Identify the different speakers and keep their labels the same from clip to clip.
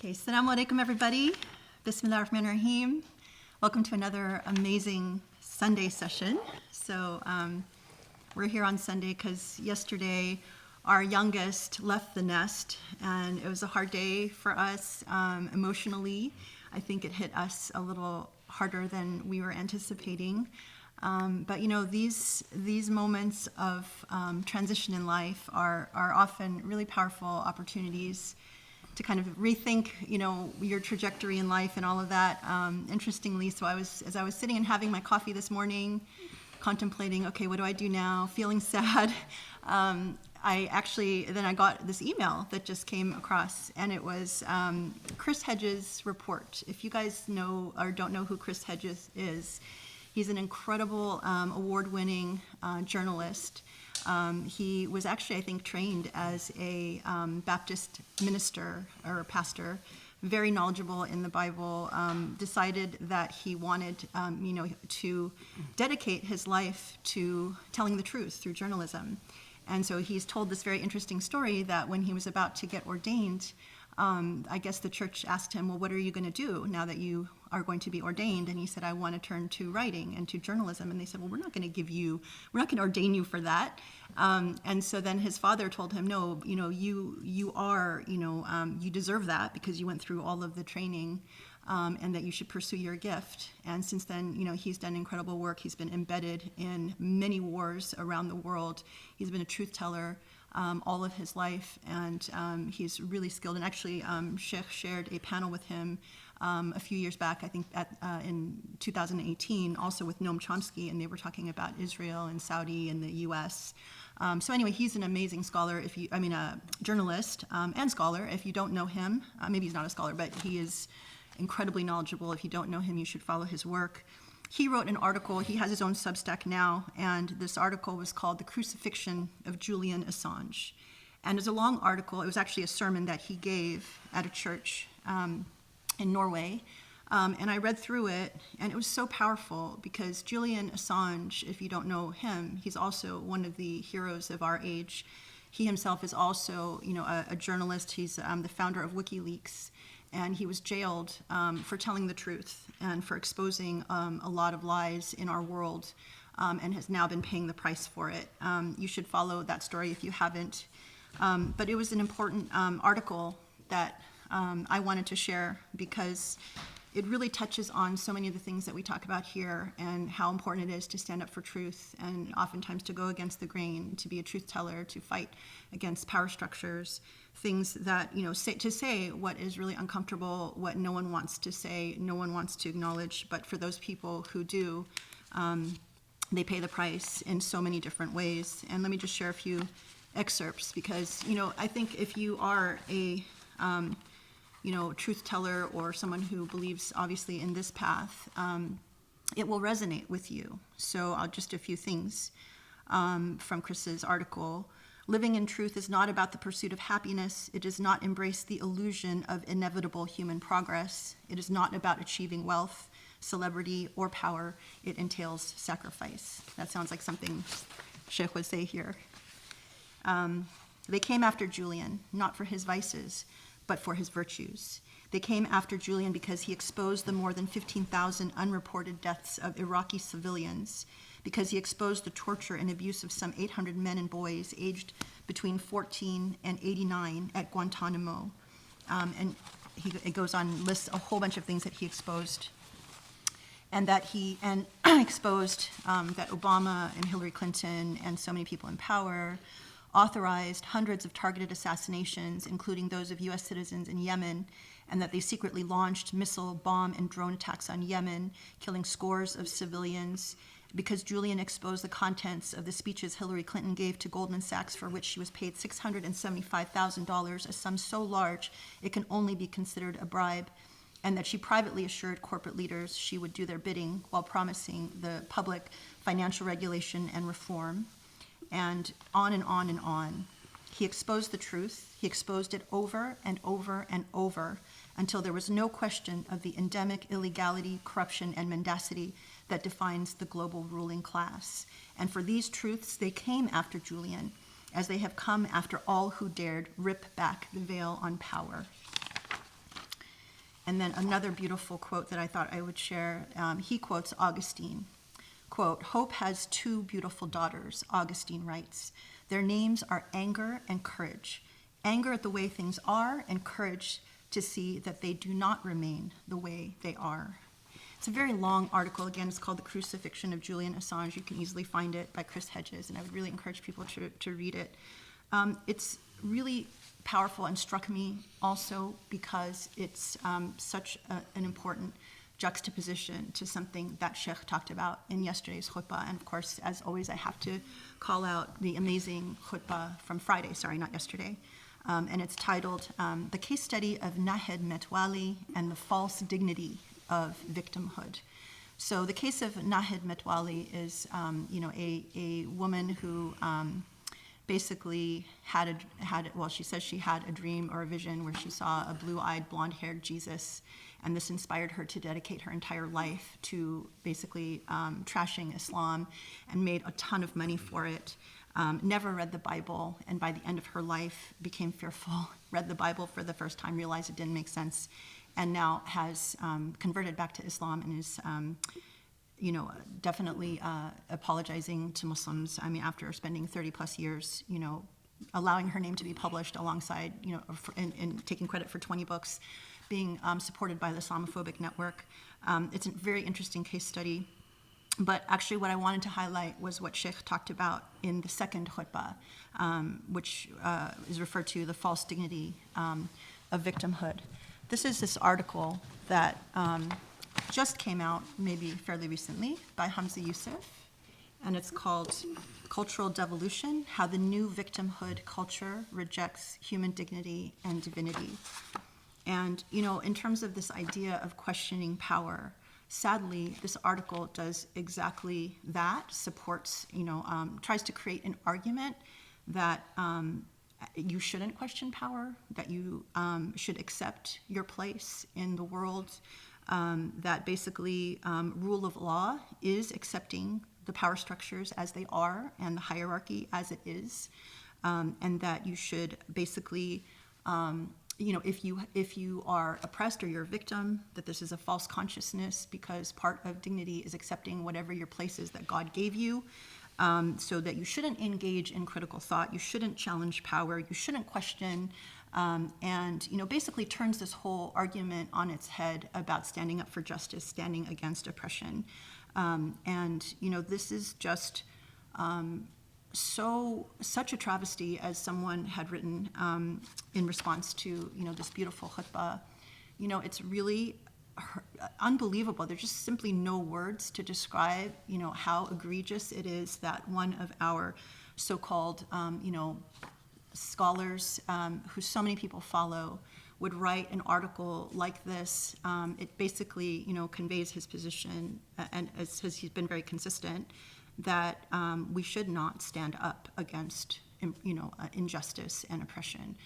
Speaker 1: Okay, Assalamu alaikum everybody. Bismillah ar-Rahman ar-Rahim. Welcome to another amazing Sunday session. So we're here on Sunday because yesterday our youngest left the nest and it was a hard day for us emotionally. I think it hit us a little harder than we were anticipating. But you know, these moments of transition in life are often really powerful opportunities to kind of rethink, you know, your trajectory in life and all of that. Interestingly, so as I was sitting and having my coffee this morning, contemplating, okay, what do I do now? Feeling sad. Then I got this email that just came across, and it was Chris Hedges' report. If you guys know or don't know who Chris Hedges is, he's an incredible award-winning journalist. He was actually, I think, trained as a Baptist minister or pastor, very knowledgeable in the Bible, decided that he wanted, to dedicate his life to telling the truth through journalism. And so he's told this very interesting story that when he was about to get ordained, I guess the church asked him, well, what are you going to do now that you are going to be ordained? And he said, I want to turn to writing and to journalism. And they said, well, we're not going to ordain you for that. And so then his father told him, no, you know, you deserve that because you went through all of the training, and that you should pursue your gift. And since then, you know, he's done incredible work. He's been embedded in many wars around the world. He's been a truth teller all of his life, and he's really skilled. And actually, Sheikh shared a panel with him a few years back, I think in 2018, also with Noam Chomsky, and they were talking about Israel and Saudi and the U.S. So anyway, he's an amazing scholar, a journalist and scholar. If you don't know him, maybe he's not a scholar, but he is incredibly knowledgeable. If you don't know him, you should follow his work. He wrote an article, he has his own Substack now, and this article was called The Crucifixion of Julian Assange. And it's a long article. It was actually a sermon that he gave at a church in Norway. And I read through it, and it was so powerful because Julian Assange, if you don't know him, he's also one of the heroes of our age. He himself is also, you know, a journalist. He's the founder of WikiLeaks. And he was jailed for telling the truth and for exposing a lot of lies in our world, and has now been paying the price for it. You should follow that story if you haven't. But it was an important article that I wanted to share because it really touches on so many of the things that we talk about here and how important it is to stand up for truth and oftentimes to go against the grain, to be a truth teller, to fight against power structures, things that, you know, say what is really uncomfortable, what no one wants to say, no one wants to acknowledge, but for those people who do, they pay the price in so many different ways. And let me just share a few excerpts because, you know, I think if you are a truth teller or someone who believes obviously in this path, it will resonate with you. So just a few things from Chris's article. Living in truth is not about the pursuit of happiness. It does not embrace the illusion of inevitable human progress. It is not about achieving wealth, celebrity, or power. It entails sacrifice. That sounds like something Sheikh would say here. They came after Julian, not for his vices, but for his virtues. They came after Julian because he exposed the more than 15,000 unreported deaths of Iraqi civilians, because he exposed the torture and abuse of some 800 men and boys aged between 14 and 89 at Guantanamo. And it goes on, lists a whole bunch of things that he exposed. And that he exposed that Obama and Hillary Clinton and so many people in power authorized hundreds of targeted assassinations, including those of U.S. citizens in Yemen, and that they secretly launched missile, bomb, and drone attacks on Yemen, killing scores of civilians, because Julian exposed the contents of the speeches Hillary Clinton gave to Goldman Sachs, for which she was paid $675,000, a sum so large it can only be considered a bribe, and that she privately assured corporate leaders she would do their bidding while promising the public financial regulation and reform. And on and on and on. He exposed the truth. He exposed it over and over and over until there was no question of the endemic illegality, corruption, and mendacity that defines the global ruling class. And for these truths, they came after Julian, as they have come after all who dared rip back the veil on power. And then another beautiful quote that I thought I would share, he quotes Augustine. Quote, "Hope has two beautiful daughters," Augustine writes. "Their names are anger and courage. Anger at the way things are, and courage to see that they do not remain the way they are." It's a very long article. Again, it's called The Crucifixion of Julian Assange. You can easily find it by Chris Hedges, and I would really encourage people to read it. It's really powerful and struck me also because it's such an important juxtaposition to something that Sheikh talked about in yesterday's khutbah. And of course, as always, I have to call out the amazing khutbah from Friday, sorry, not yesterday. And it's titled, "The Case Study of Nahed Metwali and the False Dignity of Victimhood." So the case of Nahed Metwali is, a woman who basically she says she had a dream or a vision where she saw a blue-eyed, blonde-haired Jesus, and this inspired her to dedicate her entire life to basically trashing Islam, and made a ton of money for it. Never read the Bible, and by the end of her life became fearful, read the Bible for the first time, realized it didn't make sense, and now has converted back to Islam and is definitely apologizing to Muslims. I mean, after spending 30 plus years, allowing her name to be published alongside, and taking credit for 20 books, being supported by the Islamophobic network. It's a very interesting case study. But actually what I wanted to highlight was what Sheikh talked about in the second khutbah, which is referred to the false dignity of victimhood. This is this article that just came out maybe fairly recently by Hamza Yusuf, and it's called "Cultural Devolution: How the New Victimhood Culture Rejects Human Dignity and Divinity." And, in terms of this idea of questioning power, sadly, this article does exactly that, supports, tries to create an argument that you shouldn't question power, that you should accept your place in the world, that basically rule of law is accepting the power structures as they are and the hierarchy as it is, and that you should basically, if you are oppressed or you're a victim, that this is a false consciousness, because part of dignity is accepting whatever your place is that God gave you, so that you shouldn't engage in critical thought, you shouldn't challenge power, you shouldn't question, and basically turns this whole argument on its head about standing up for justice, standing against oppression. This is just such a travesty, as someone had written in response to this beautiful khutbah. It's really unbelievable. There's just simply no words to describe how egregious it is that one of our so-called scholars, who so many people follow, would write an article like this. It basically conveys his position, and as he's been very consistent, that we should not stand up against injustice and oppression.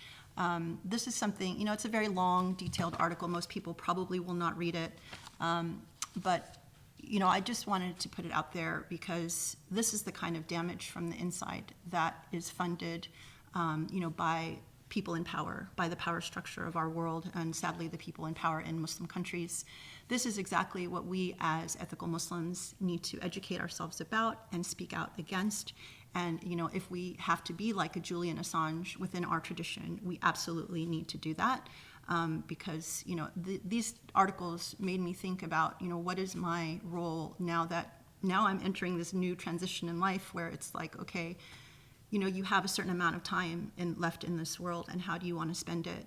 Speaker 1: This is something, it's a very long, detailed article. Most people probably will not read it. But I just wanted to put it out there because this is the kind of damage from the inside that is funded, by people in power, by the power structure of our world, and sadly the people in power in Muslim countries. This is exactly what we as ethical Muslims need to educate ourselves about and speak out against. And if we have to be like a Julian Assange within our tradition, we absolutely need to do that, because these articles made me think about what is my role now I'm entering this new transition in life where it's like, okay, you have a certain amount of time left in this world, and how do you want to spend it?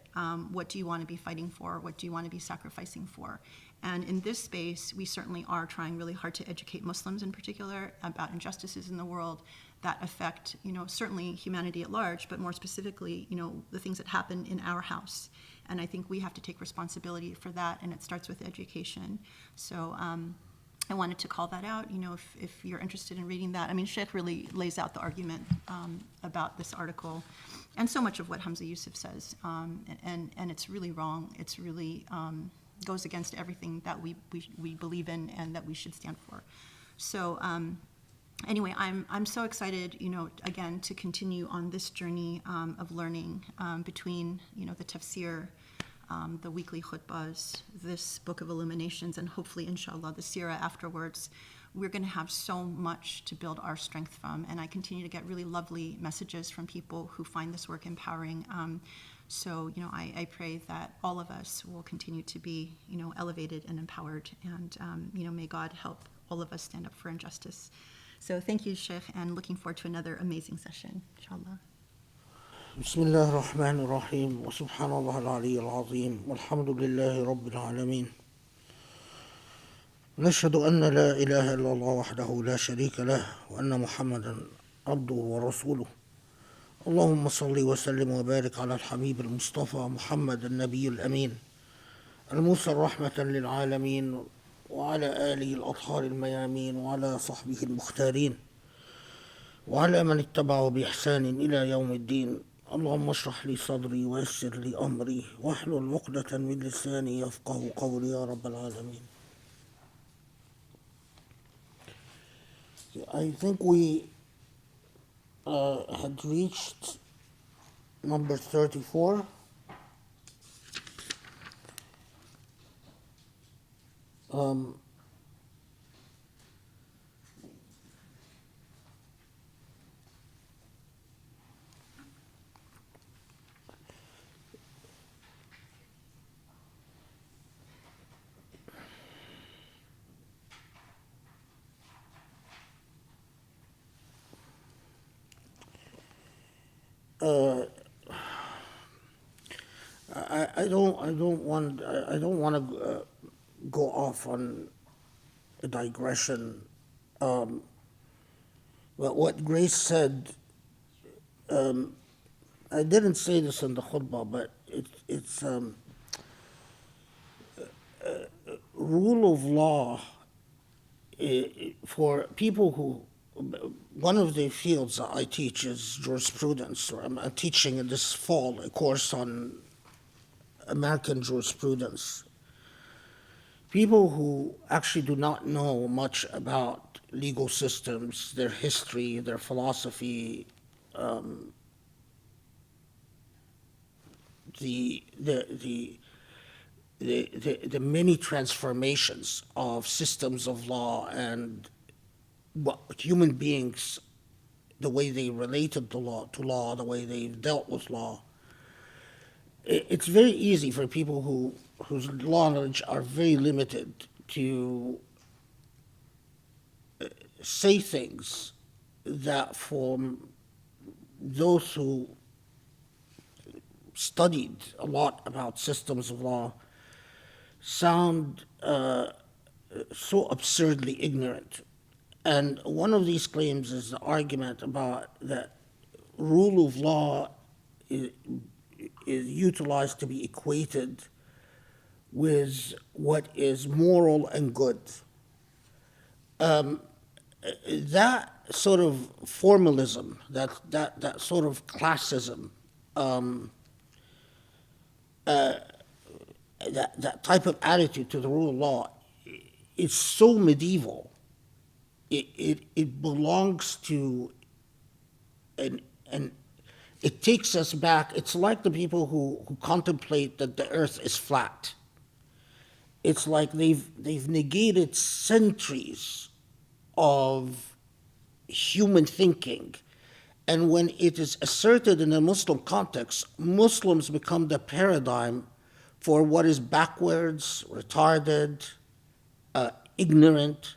Speaker 1: What do you want to be fighting for? What do you want to be sacrificing for? And in this space, we certainly are trying really hard to educate Muslims in particular about injustices in the world that affect, certainly humanity at large, but more specifically, the things that happen in our house. And I think we have to take responsibility for that, and it starts with education. So I wanted to call that out, if you're interested in reading that. I mean, Sheikh really lays out the argument about this article, and so much of what Hamza Yusuf says, and it's really wrong. It's really goes against everything that we believe in and that we should stand for. So anyway, I'm so excited, again, to continue on this journey of learning between, the tafsir the weekly khutbahs, this book of Illuminations, and hopefully, inshallah, the seerah afterwards, we're going to have so much to build our strength from. And I continue to get really lovely messages from people who find this work empowering. So, I pray that all of us will continue to be, elevated and empowered. And, may God help all of us stand up for injustice. So thank you, Sheikh, and looking forward to another amazing session, inshallah.
Speaker 2: بسم الله الرحمن الرحيم وسبحان الله العلي العظيم والحمد لله رب العالمين نشهد أن لا إله إلا الله وحده لا شريك له وأن محمدا عبده ورسوله اللهم صل وسلم وبارك على الحبيب المصطفى محمد النبي الأمين المرسل رحمة للعالمين وعلى آله الأطهار الميامين وعلى صحبه المختارين وعلى من اتبعه بإحسان إلى يوم الدين اللهم اشرح لي صدري ويسر لي أمري واحلل عقدة من لساني يفقه قولي يا رب العالمين. I think we had reached number 34. I don't want to go off on a digression. But what Grace said, I didn't say this in the khutbah, but it's rule of law for people who. One of the fields that I teach is jurisprudence, or I'm teaching in this fall a course on American jurisprudence. People who actually do not know much about legal systems, their history, their philosophy, the many transformations of systems of law and what human beings, the way they related to law, the way they dealt with law. It's very easy for people whose law knowledge are very limited to say things that for those who studied a lot about systems of law sound so absurdly ignorant. And one of these claims is the argument about that rule of law is utilized to be equated with what is moral and good. That sort of formalism, that sort of classism, that type of attitude to the rule of law is so medieval. It belongs to, and it takes us back. It's like the people who contemplate that the earth is flat. It's like they've negated centuries of human thinking. And when it is asserted in a Muslim context, Muslims become the paradigm for what is backwards, retarded, ignorant,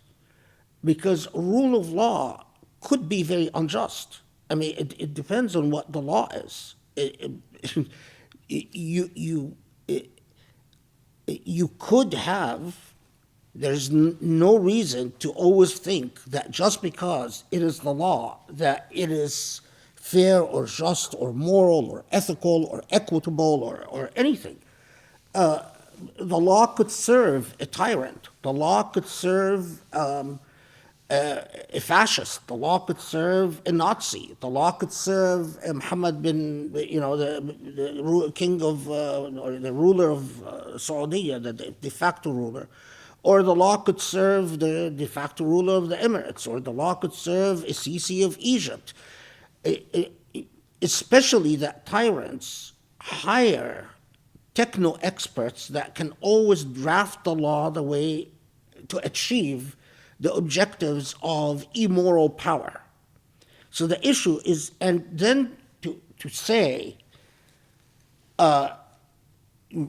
Speaker 2: because rule of law could be very unjust. I mean, it depends on what the law is. You could have, there's no reason to always think that just because it is the law, that it is fair or just or moral or ethical or equitable or anything. The law could serve a tyrant. The law could serve a fascist. The law could serve a Nazi. The law could serve Muhammad bin, the king of, or the ruler of Saudi, the de facto ruler. Or the law could serve the de facto ruler of the Emirates. Or the law could serve a Sisi of Egypt. Especially that tyrants hire techno experts that can always draft the law the way to achieve the objectives of immoral power. So the issue is, and then to say,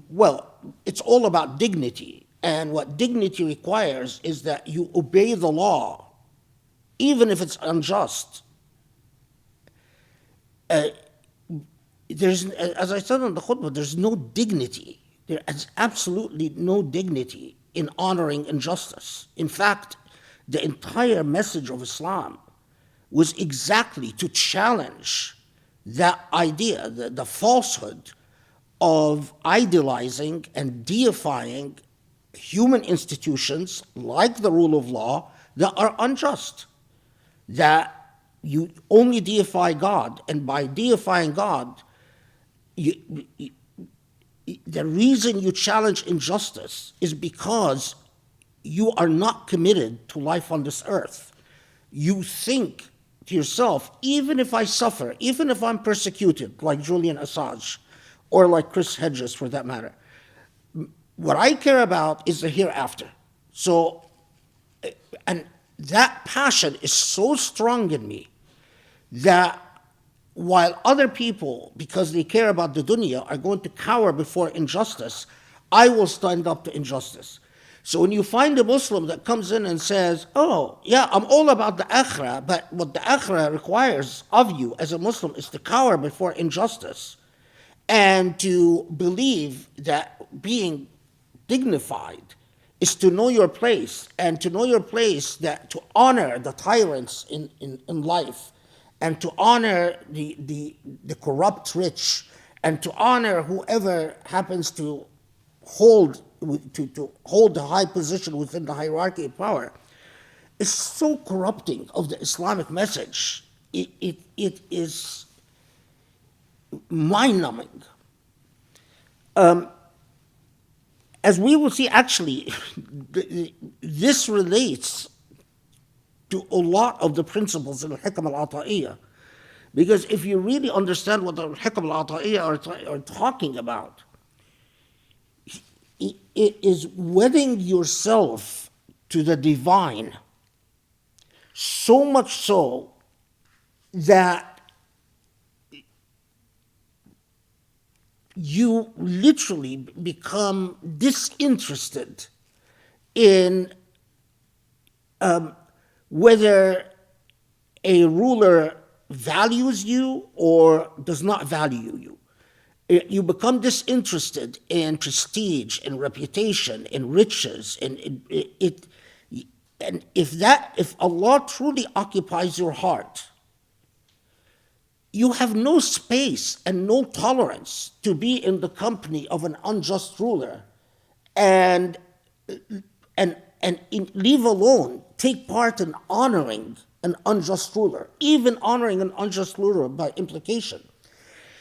Speaker 2: well, it's all about dignity. And what dignity requires is that you obey the law, even if it's unjust. There's, as I said in the khutbah, there's no dignity. There is absolutely no dignity in honoring injustice. In fact, the entire message of Islam was exactly to challenge that idea, the falsehood of idealizing and deifying human institutions like the rule of law that are unjust, that you only deify God, and by deifying God, the reason you challenge injustice is because you are not committed to life on this earth. You think to yourself, even if I suffer, even if I'm persecuted, like Julian Assange, or like Chris Hedges for that matter, what I care about is the hereafter. So, and that passion is so strong in me that while other people, because they care about the dunya, are going to cower before injustice, I will stand up to injustice. So when you find a Muslim that comes in and says, oh, yeah, I'm all about the akhirah, but what the akhirah requires of you as a Muslim is to cower before injustice and to believe that being dignified is to know your place, and to know your place, that to honor the tyrants in life, and to honor the corrupt rich, and to honor whoever happens to hold a high position within the hierarchy of power, is so corrupting of the Islamic message. It is mind-numbing. As we will see, actually, this relates to a lot of the principles in Hikam al-Ata'iyah. Because if you really understand what the Hikam al-Ata'iyah are talking about, it is wedding yourself to the divine, so much so that you literally become disinterested in whether a ruler values you or does not value you. You become disinterested in prestige, in reputation, in riches, and if Allah truly occupies your heart, you have no space and no tolerance to be in the company of an unjust ruler, and leave alone take part in honoring an unjust ruler, even honoring an unjust ruler by implication.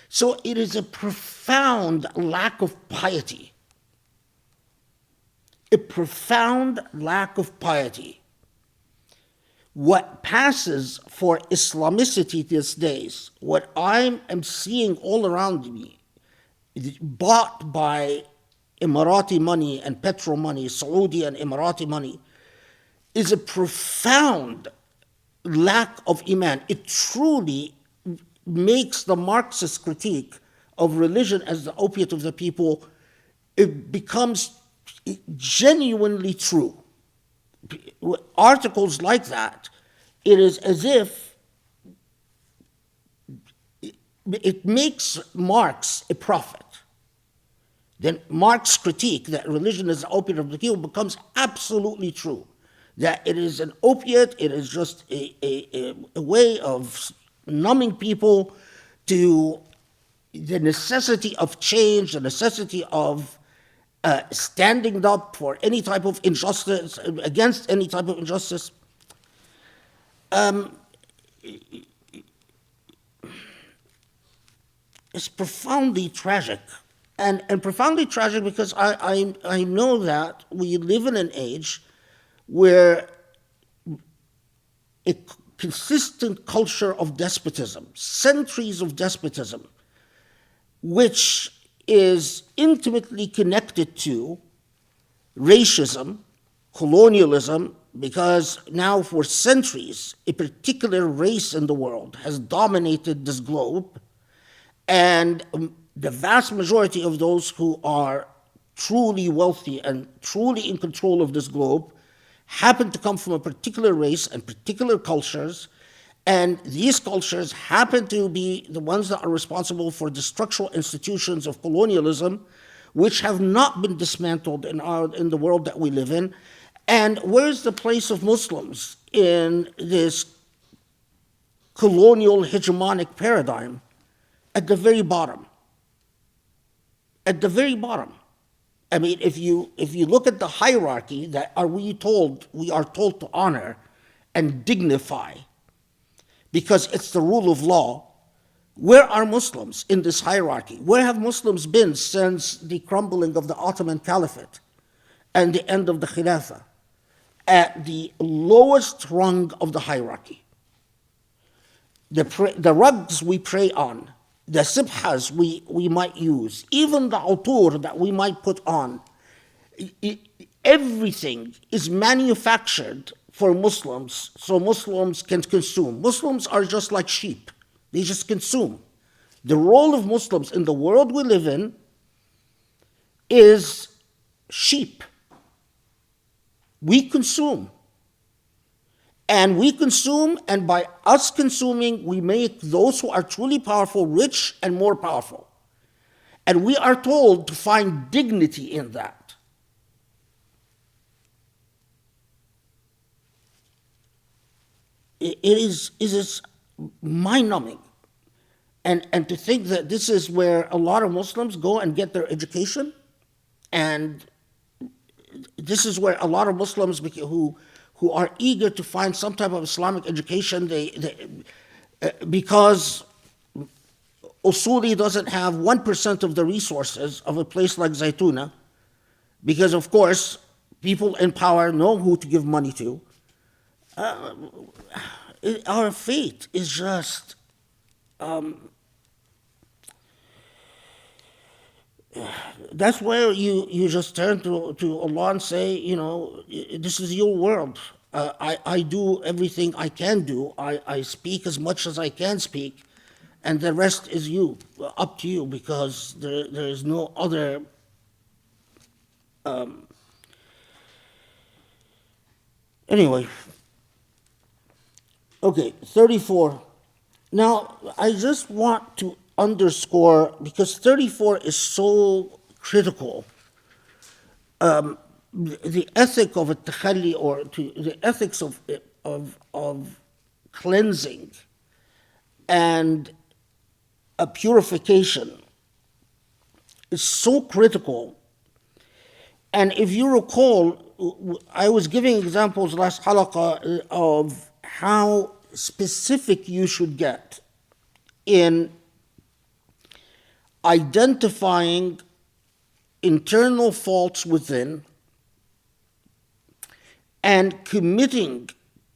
Speaker 2: So it is a profound lack of piety. A profound lack of piety. What passes for Islamicity these days, what I am seeing all around me, bought by Emirati money and petro money, Saudi and Emirati money, is a profound lack of iman. It truly makes the Marxist critique of religion as the opiate of the people, it becomes genuinely true. Articles like that, it is as if it makes Marx a prophet. Then Marx's critique that religion is the opiate of the people becomes absolutely true. That it is an opiate, it is just a way of numbing people to the necessity of change, the necessity of standing up for any type of injustice, against any type of injustice. It's profoundly tragic. And profoundly tragic because I know that we live in an age where a consistent culture of despotism, centuries of despotism, which is intimately connected to racism, colonialism, because now for centuries, a particular race in the world has dominated this globe, and the vast majority of those who are truly wealthy and truly in control of this globe happen to come from a particular race and particular cultures, and these cultures happen to be the ones that are responsible for the structural institutions of colonialism, which have not been dismantled in the world that we live in. And where's the place of Muslims in this colonial hegemonic paradigm? At the very bottom. At the very bottom. I mean, if you look at the hierarchy that we are told to honor and dignify, because it's the rule of law, where are Muslims in this hierarchy? Where have Muslims been since the crumbling of the Ottoman Caliphate and the end of the Khilafah? At the lowest rung of the hierarchy. The rugs we pray on, the sibhas we might use, even the utur that we might put on, everything is manufactured for Muslims so Muslims can consume. Muslims are just like sheep. They just consume. The role of Muslims in the world we live in is sheep. We consume. And we consume, and by us consuming, we make those who are truly powerful rich and more powerful. And we are told to find dignity in that. It is mind-numbing. And to think that this is where a lot of Muslims go and get their education, and this is where a lot of Muslims who are eager to find some type of Islamic education, because Usuli doesn't have 1% of the resources of a place like Zaytuna, because of course people in power know who to give money to. Our fate is just that's where you just turn to Allah and say, this is your world. I do everything I can do. I speak as much as I can speak, and the rest is up to you, because there is no other anyway. Okay, 34. Now, I just want to underscore, because 34 is so critical, the ethic of التخلي, or the ethics of cleansing and a purification is so critical. And if you recall, I was giving examples last halaqah of how specific you should get in identifying internal faults within and committing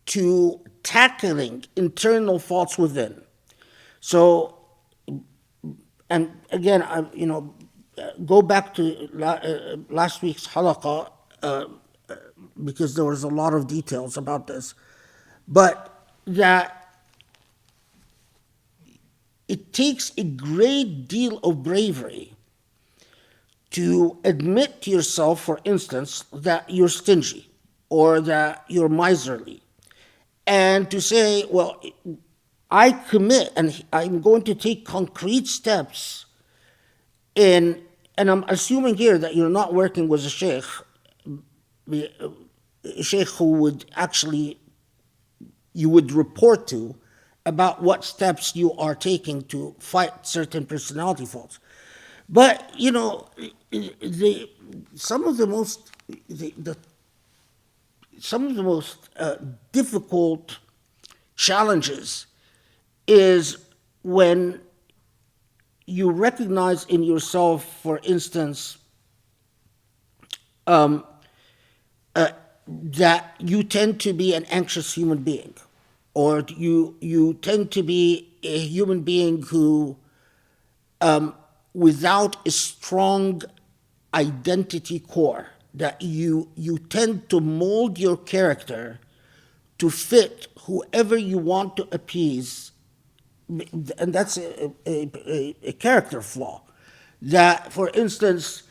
Speaker 2: to tackling internal faults within. So, and again, go back to last week's halaqah, because there was a lot of details about this, but that it takes a great deal of bravery to admit to yourself, for instance, that you're stingy or that you're miserly, and to say, well, I commit and I'm going to take concrete steps and I'm assuming here that you're not working with a sheikh who would actually, you would report to about what steps you are taking to fight certain personality faults. But, some of the most difficult challenges is when you recognize in yourself, for instance, that you tend to be an anxious human being, or you tend to be a human being who without a strong identity core, that you tend to mold your character to fit whoever you want to appease, and that's a character flaw. That, for instance,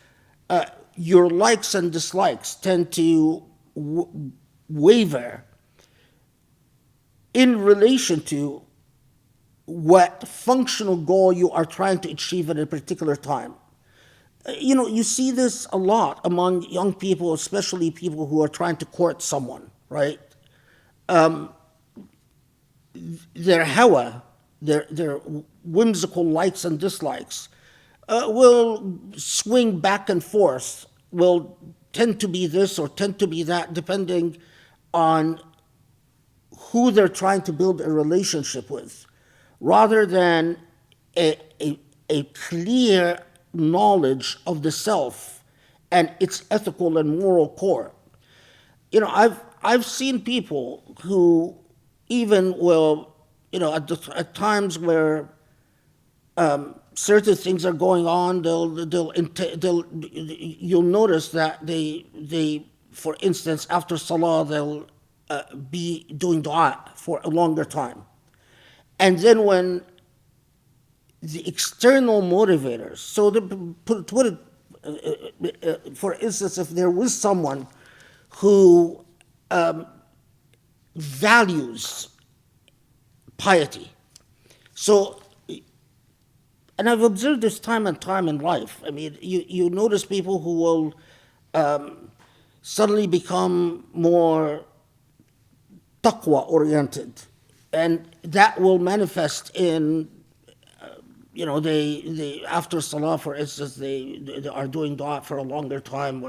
Speaker 2: your likes and dislikes tend to waver in relation to what functional goal you are trying to achieve at a particular time. You see this a lot among young people, especially people who are trying to court someone, right? Their hawa, their whimsical likes and dislikes, will swing back and forth, will tend to be this or tend to be that, depending on who they're trying to build a relationship with, rather than a clear knowledge of the self and its ethical and moral core. I've seen people who even will, at times where certain things are going on, you'll notice that they, for instance, after salah, they'll be doing dua for a longer time. And then when the external motivators, so to put it, for instance, if there was someone who values piety, so, and I've observed this time and time in life. I mean, you notice people who will suddenly become more taqwa oriented, and that will manifest in, they after salah, for instance, they are doing dua for a longer time.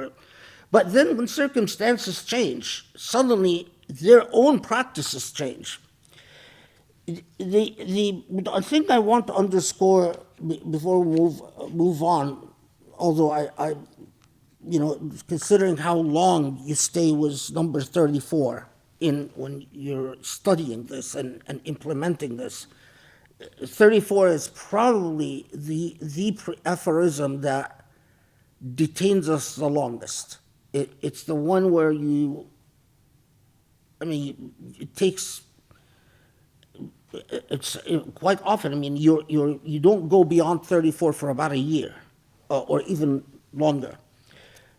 Speaker 2: But then when circumstances change, suddenly their own practices change. The thing I want to underscore before we move on, although I considering how long you stay with number 34 when you're studying this and implementing this, 34 is probably the aphorism that detains us the longest. It's the one where it takes. It's quite often. I mean, you don't go beyond 34 for about a year, or even longer.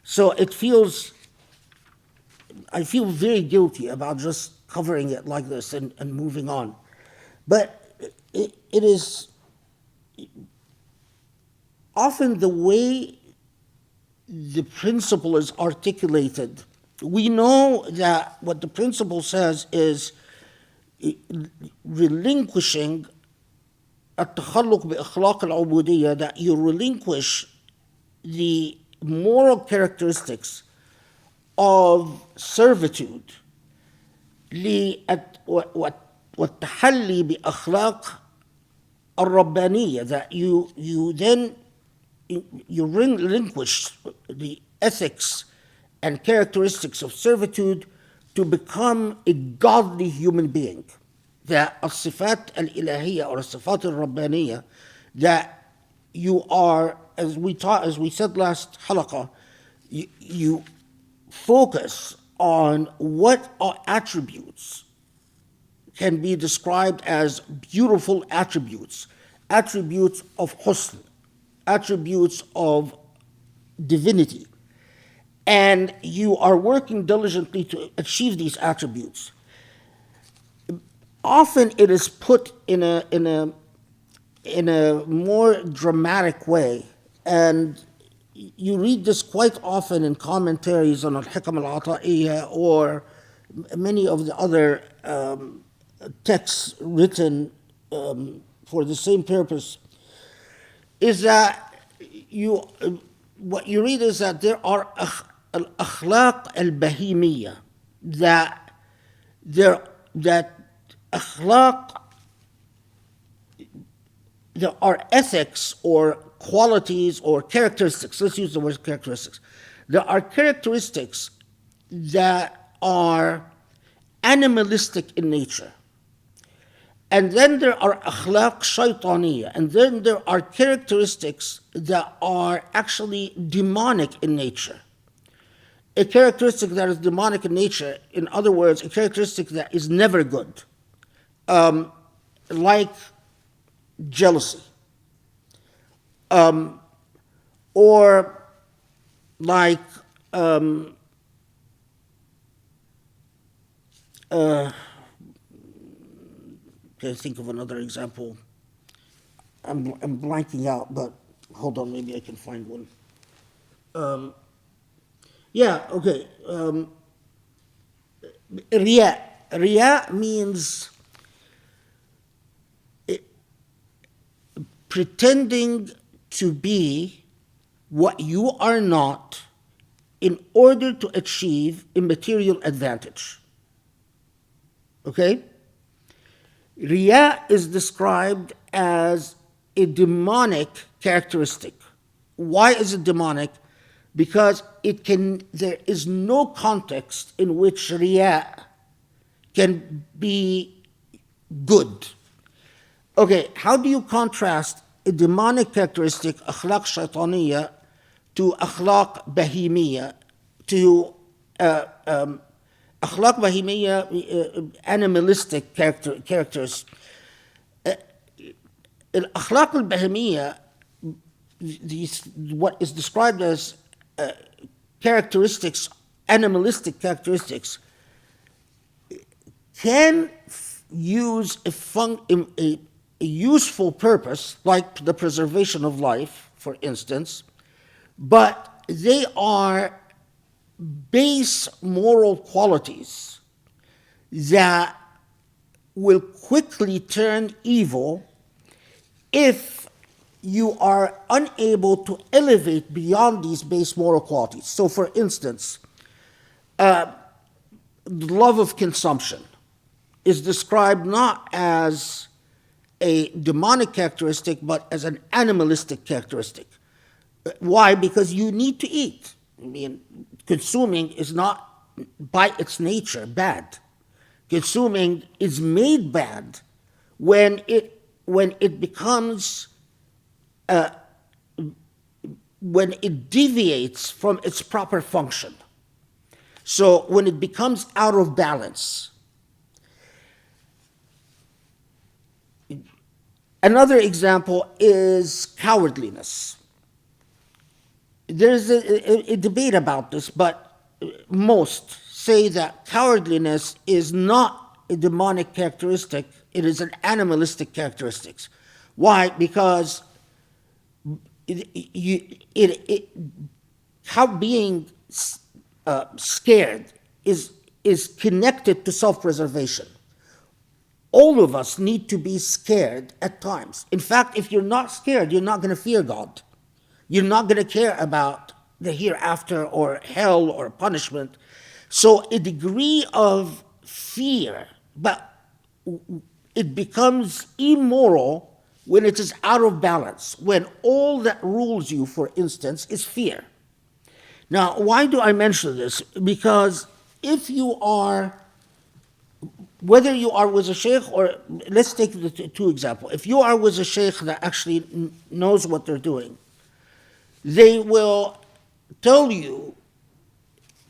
Speaker 2: So I feel very guilty about just covering it like this and moving on. But it is often the way the principle is articulated. We know that what the principle says is relinquishing التخلق بأخلاق العبودية, that you relinquish the moral characteristics of servitude والتحلي بأخلاق الربانية, that you then relinquish the ethics and characteristics of servitude to become a godly human being. That الصفات الإلهية or الصفات الربانية, that you are, as we said last halaqah, you focus on what are attributes can be described as beautiful attributes of husn, attributes of divinity, and you are working diligently to achieve these attributes. Often it is put in a more dramatic way, and you read this quite often in commentaries on Al-Hikam al-Ata'iyya or many of the other texts written for the same purpose, is that what you read is that there are al-akhlaq al-bahimiyya, that akhlaq, there are ethics or qualities or characteristics, let's use the word characteristics. There are characteristics that are animalistic in nature, And then there are akhlaq shaytaniya, and then there are characteristics that are actually demonic in nature. A characteristic that is demonic in nature, in other words, a characteristic that is never good, like jealousy, or like can't think of another example. I'm blanking out, but hold on, maybe I can find one. Yeah, okay. Riya. Riya means pretending to be what you are not in order to achieve a material advantage. Okay? Riya is described as a demonic characteristic. Why is it demonic? Because there is no context in which riya can be good. Okay, how do you contrast a demonic characteristic, akhlaq shaytaniya, to akhlaq bahimiya, to akhlaq bahimiya, animalistic characters? Al-akhlaq al-bahimiya, what is described as characteristics, animalistic characteristics, can use a useful purpose, like the preservation of life, for instance, but they are base moral qualities that will quickly turn evil if you are unable to elevate beyond these base moral qualities. So, for instance, the love of consumption is described not as a demonic characteristic, but as an animalistic characteristic. Why? Because you need to eat. I mean, consuming is not by its nature bad. Consuming is made bad when it becomes when it deviates from its proper function. So when it becomes out of balance. Another example is cowardliness. There's a debate about this, but most say that cowardliness is not a demonic characteristic, it is an animalistic characteristic. Why? Because how being scared is connected to self-preservation. All of us need to be scared at times. In fact, if you're not scared, you're not going to fear God. You're not going to care about the hereafter or hell or punishment. So a degree of fear, but it becomes immoral when it is out of balance, when all that rules you, for instance, is fear. Now, why do I mention this? Because if you are, whether you are with a sheikh or, let's take the two examples. If you are with a sheikh that actually knows what they're doing, they will tell you,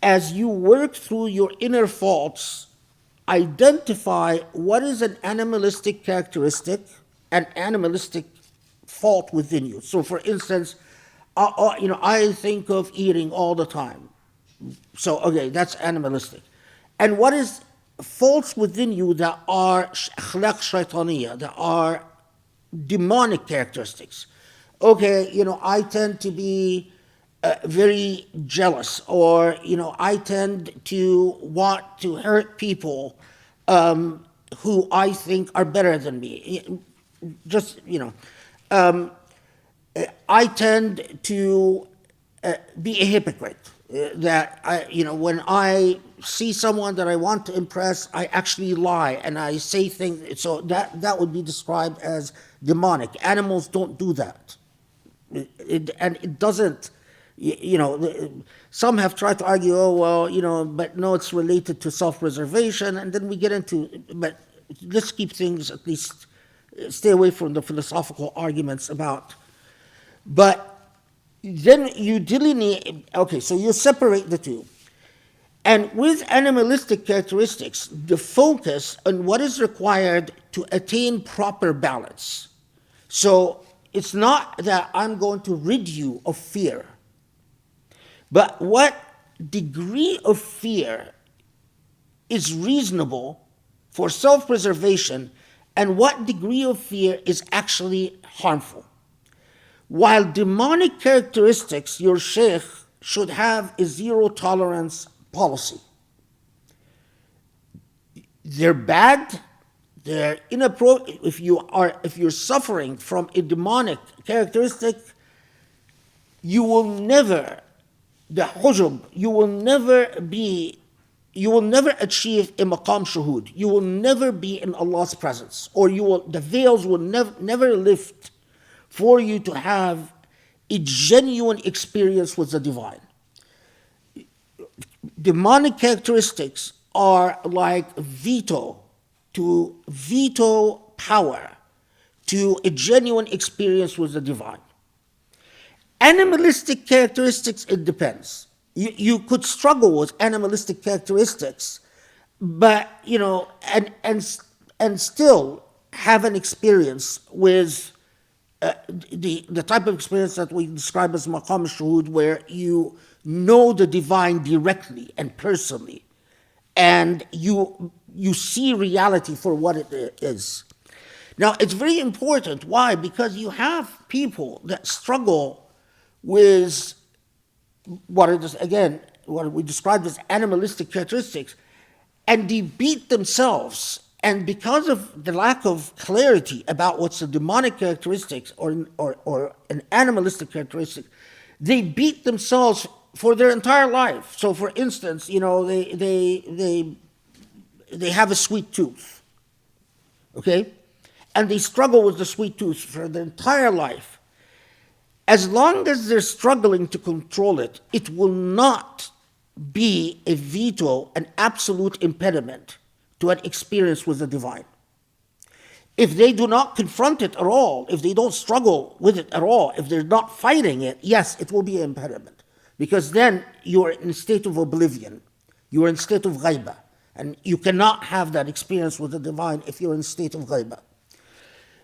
Speaker 2: as you work through your inner faults, identify what is an animalistic characteristic, an animalistic fault within you. So, for instance, I think of eating all the time. So, okay, that's animalistic. And what is faults within you that are akhlaq shaytaniya, that are demonic characteristics? Okay, I tend to be very jealous, or I tend to want to hurt people who I think are better than me. Just I tend to be a hypocrite. That when I see someone that I want to impress, I actually lie and I say things. So that would be described as demonic. Animals don't do that. And it doesn't, some have tried to argue, but no, it's related to self-preservation, and then we get into, but let's keep things, at least stay away from the philosophical arguments about. But then you delineate, okay, so you separate the two. And with animalistic characteristics, the focus on what is required to attain proper balance. So it's not that I'm going to rid you of fear, but what degree of fear is reasonable for self-preservation and what degree of fear is actually harmful. While demonic characteristics, your sheikh should have a zero tolerance policy. They're bad, they're inappropriate. If you're suffering from a demonic characteristic, you will never, the hujub, you will never achieve a maqam shuhud. You will never be in Allah's presence, or the veils will never lift for you to have a genuine experience with the divine. Demonic characteristics are like veto power to a genuine experience with the divine. Animalistic characteristics, it depends. You could struggle with animalistic characteristics, but and still have an experience with the type of experience that we describe as maqam shuhud, where you know the divine directly and personally, and you see reality for what it is. Now, it's very important. Why? Because you have people that struggle with what we described as animalistic characteristics, and they beat themselves. And because of the lack of clarity about what's a demonic characteristic or an animalistic characteristic, they beat themselves for their entire life. So, for instance, they have a sweet tooth, okay, and they struggle with the sweet tooth for their entire life. As long as they're struggling to control it, it will not be a veto, an absolute impediment to an experience with the divine. If they do not confront it at all, if they don't struggle with it at all, if they're not fighting it, yes, it will be an impediment. Because then you are in a state of oblivion. You are in a state of ghaiba. And you cannot have that experience with the divine if you're in a state of ghaiba.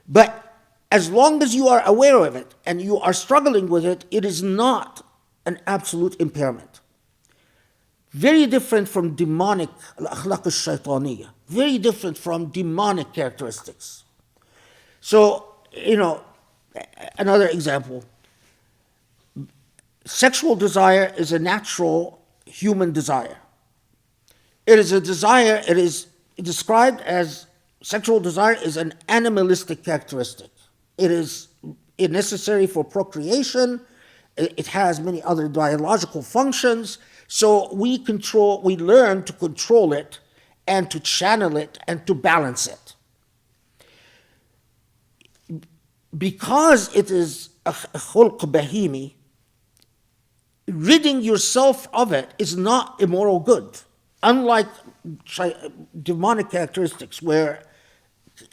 Speaker 2: But as long as you are aware of it and you are struggling with it, it is not an absolute impairment. Very different from demonic al-akhlaq al-shaytaniyya. Very different from demonic characteristics. So, another example. Sexual desire is a natural human desire. It is a desire, it is described as sexual desire is an animalistic characteristic. It is necessary for procreation. It has many other biological functions. So we learn to control it and to channel it and to balance it. Because it is a khulq bahimi, ridding yourself of it is not a moral good. Unlike demonic characteristics, where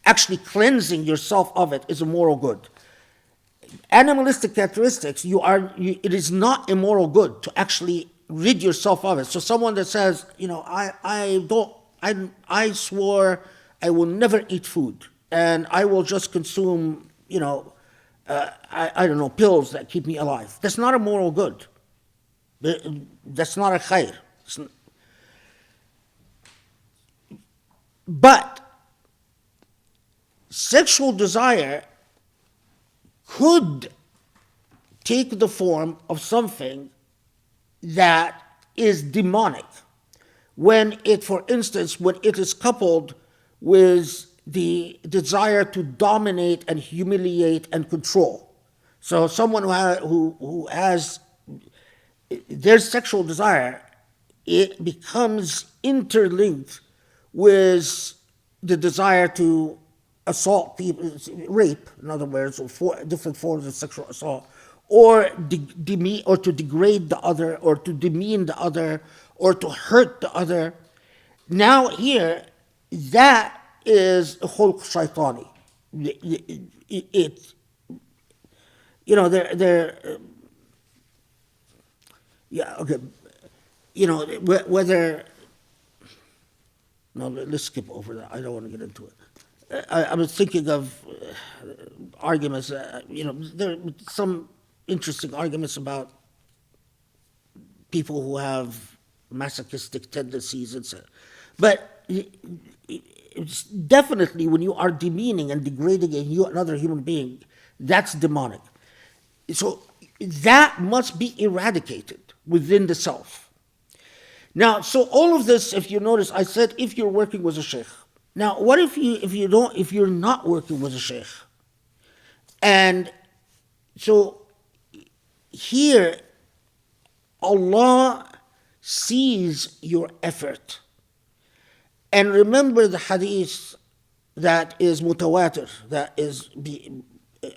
Speaker 2: actually cleansing yourself of it is a moral good. Animalistic characteristics, it is not a moral good to actually rid yourself of it. So someone that says, I swore I will never eat food, and I will just consume, pills that keep me alive. That's not a moral good. That's not a khair. But sexual desire could take the form of something that is demonic when it is coupled with the desire to dominate and humiliate and control. So someone who has their sexual desire, it becomes interlinked with the desire to assault people, rape, in other words, or different forms of sexual assault, or to degrade the other, or to demean the other, or to hurt the other. Now here, that is khulq shaitani. It you know, they're yeah, okay. You know, whether, no, let's skip over that. I don't want to get into it. I was thinking of arguments, you know, there are some interesting arguments about people who have masochistic tendencies and so. But it's definitely when you are demeaning and degrading another human being, that's demonic. So that must be eradicated within the self. Now, so all of this, if you notice, I said if you're working with a sheikh. Now, what if you're not working with a sheikh? And so here, Allah sees your effort. And remember the hadith that is mutawatir, that is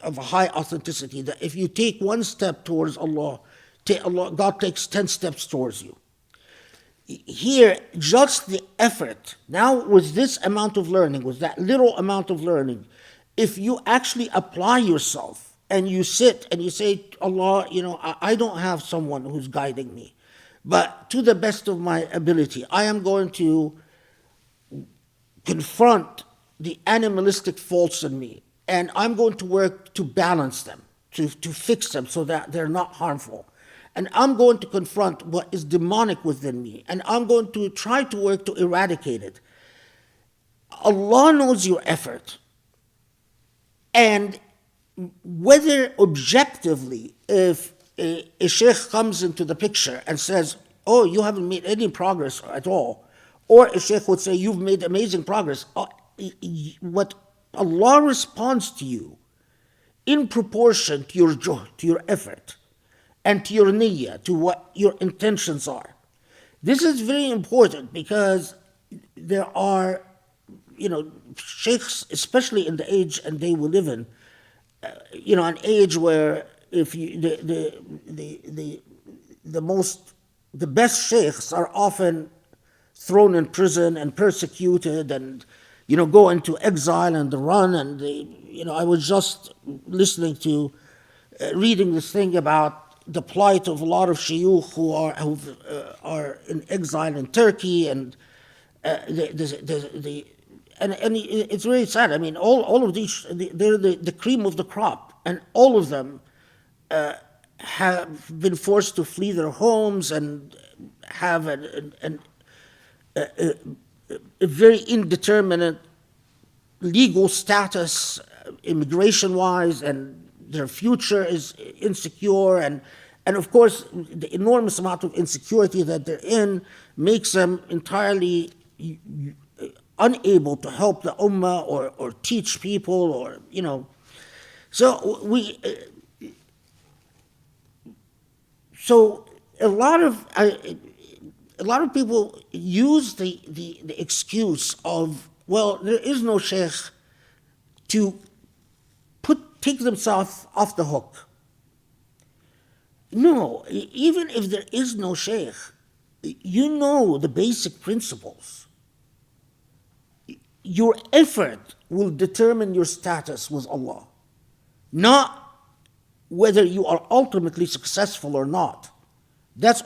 Speaker 2: of a high authenticity, that if you take one step towards Allah, God takes 10 steps towards you. Here, just the effort, now with this amount of learning, with that little amount of learning, if you actually apply yourself and you sit and you say, Allah, you know, I don't have someone who's guiding me, but to the best of my ability, I am going to confront the animalistic faults in me, and I'm going to work to balance them, to fix them so that they're not harmful. And I'm going to confront what is demonic within me, and I'm going to try to work to eradicate it. Allah knows your effort. And whether objectively, if a sheikh comes into the picture and says, oh, you haven't made any progress at all, or a sheikh would say, you've made amazing progress, what Allah responds to you in proportion to your juhd, to your effort, and to your niyyah, to what your intentions are. This is very important because there are, you know, sheikhs, especially in the age and day we live in, you know, an age where if you the best sheikhs are often thrown in prison and persecuted and, you know, go into exile and run. And you know, I was just listening to reading this thing about the plight of a lot of shuyukh who are in exile in Turkey, and and it's really sad. I mean, all of these, they're the cream of the crop, and all of them have been forced to flee their homes and have a very indeterminate legal status, immigration-wise, and their future is insecure, and of course the enormous amount of insecurity that they're in makes them entirely unable to help the ummah or teach people, or, you know. So a lot of people use the excuse of, well, there is no sheikh, to take themselves off the hook. No, even if there is no sheikh, you know the basic principles. Your effort will determine your status with Allah, not whether you are ultimately successful or not. That's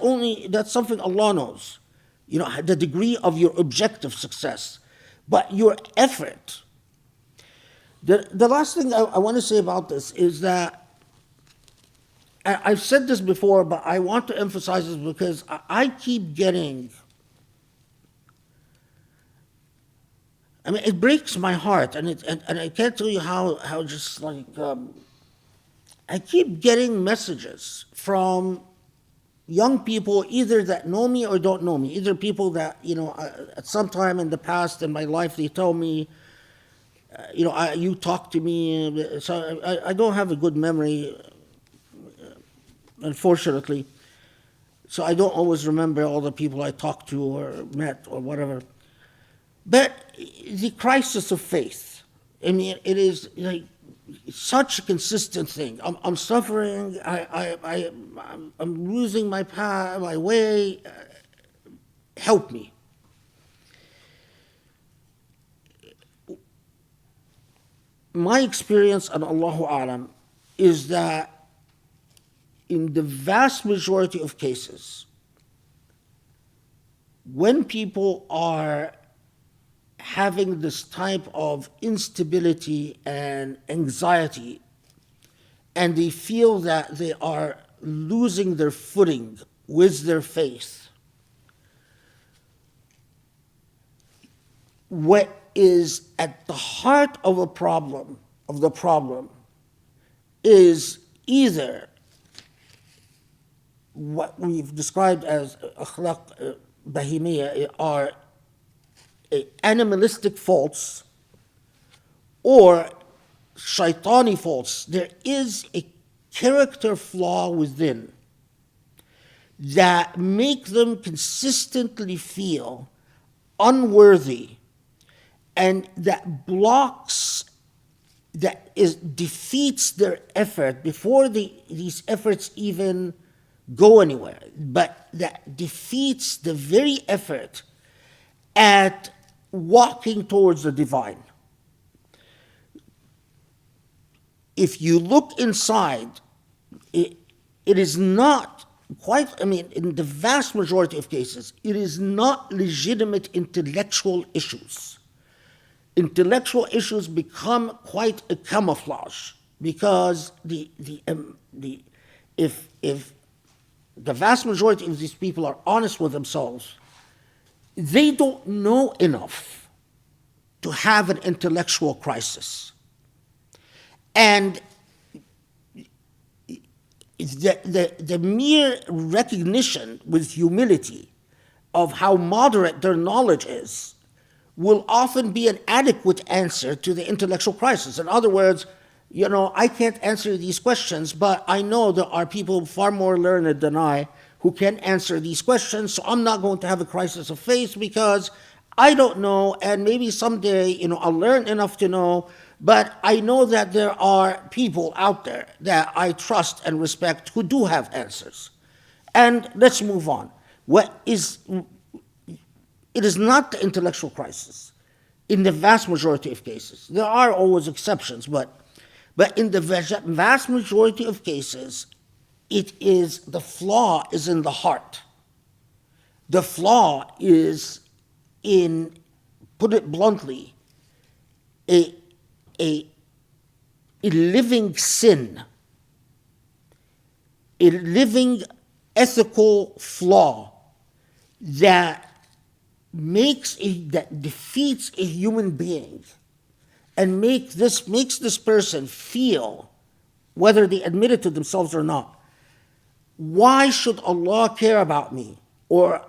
Speaker 2: something Allah knows, you know, the degree of your objective success. But your effort. The last thing I want to say about this is that, I've said this before, but I want to emphasize this because I keep getting, I mean, it breaks my heart, and I can't tell you how just like, I keep getting messages from young people, either that know me or don't know me, either people that, you know, at some time in the past in my life, they tell me, you know, you talk to me, so I don't have a good memory, unfortunately. So I don't always remember all the people I talked to or met or whatever. But the crisis of faith, I mean, it is like such a consistent thing. I'm suffering. I'm losing my path, my way. Help me. my experience, and Allahu Alam, is that in the vast majority of cases, when people are having this type of instability and anxiety, and they feel that they are losing their footing with their faith, what is at the heart of the problem, is either what we've described as akhlaq bahimiyya, are animalistic faults or shaitani faults. There is a character flaw within that make them consistently feel unworthy, and that defeats their effort before these efforts even go anywhere, but that defeats the very effort at walking towards the divine. If you look inside, it is not quite, in the vast majority of cases, it is not legitimate intellectual issues. Intellectual issues become quite a camouflage, because if the vast majority of these people are honest with themselves, they don't know enough to have an intellectual crisis. And the mere recognition with humility of how moderate their knowledge is will often be an adequate answer to the intellectual crisis. In other words, I can't answer these questions, but I know there are people far more learned than I who can answer these questions, so I'm not going to have a crisis of faith because I don't know, and maybe someday, I'll learn enough to know, but I know that there are people out there that I trust and respect who do have answers. And let's move on. It is not the intellectual crisis in the vast majority of cases. There are always exceptions, but in the vast majority of cases, the flaw is in the heart. The flaw is in, put it bluntly, a living sin, a living ethical flaw that defeats a human being and makes this person feel, whether they admit it to themselves or not, why should Allah care about me? Or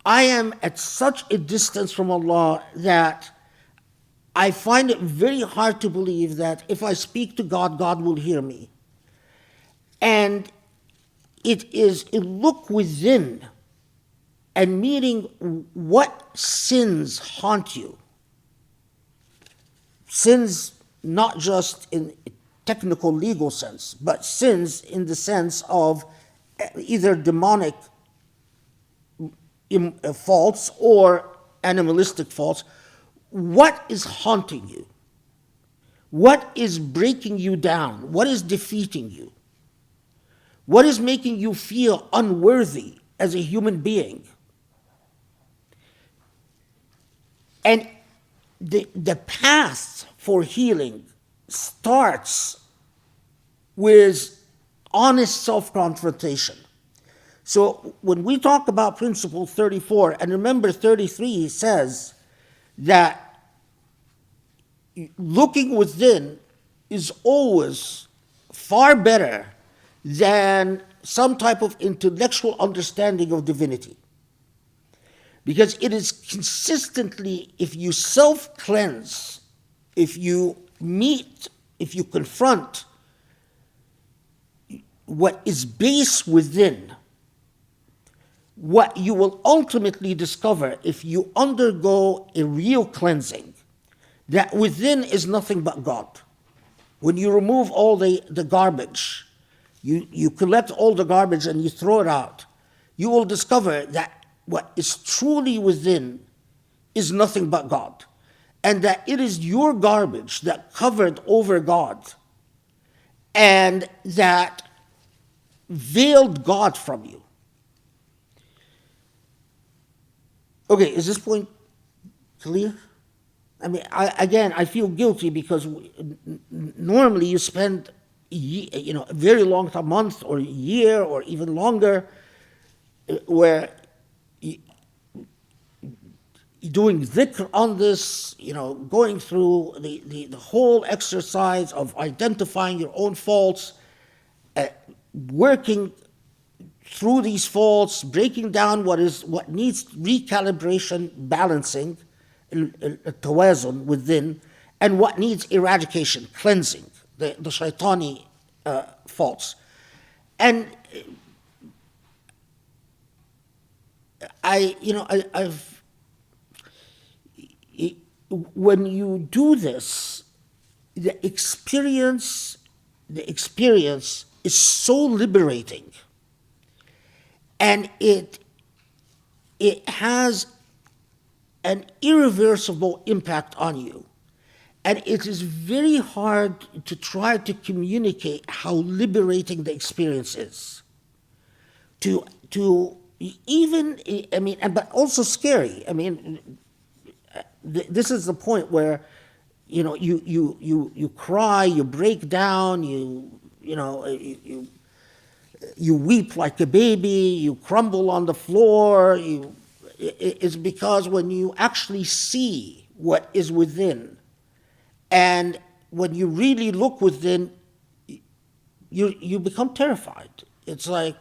Speaker 2: I am at such a distance from Allah that I find it very hard to believe that if I speak to God, God will hear me. And it is a look within and meeting what sins haunt you. Sins not just in a technical legal sense, but sins in the sense of either demonic faults or animalistic faults. What is haunting you? What is breaking you down? What is defeating you? What is making you feel unworthy as a human being? And the path for healing starts with honest self-confrontation. So when we talk about principle 34, and remember 33 says that looking within is always far better than some type of intellectual understanding of divinity. Because it is consistently, if you self-cleanse, if you confront what is base within, what you will ultimately discover if you undergo a real cleansing, that within is nothing but God. When you remove all the garbage, you collect all the garbage and you throw it out, you will discover that what is truly within is nothing but God. and that it is your garbage that covered over God and that veiled God from you. Okay, is this point clear? I mean, I feel guilty because normally you spend, a very long time, month or a year or even longer, where you're doing dhikr on this, going through the whole exercise of identifying your own faults, working through these faults, breaking down what needs recalibration, balancing, tawazun within, and what needs eradication, cleansing, the shaitani faults. And when you do this, the experience is so liberating, and it has an irreversible impact on you. And it is very hard to try to communicate how liberating the experience is. But also scary. This is the point where, you cry, you break down, you weep like a baby, you crumble on the floor. It's because when you actually see what is within, and when you really look within, you become terrified. It's like,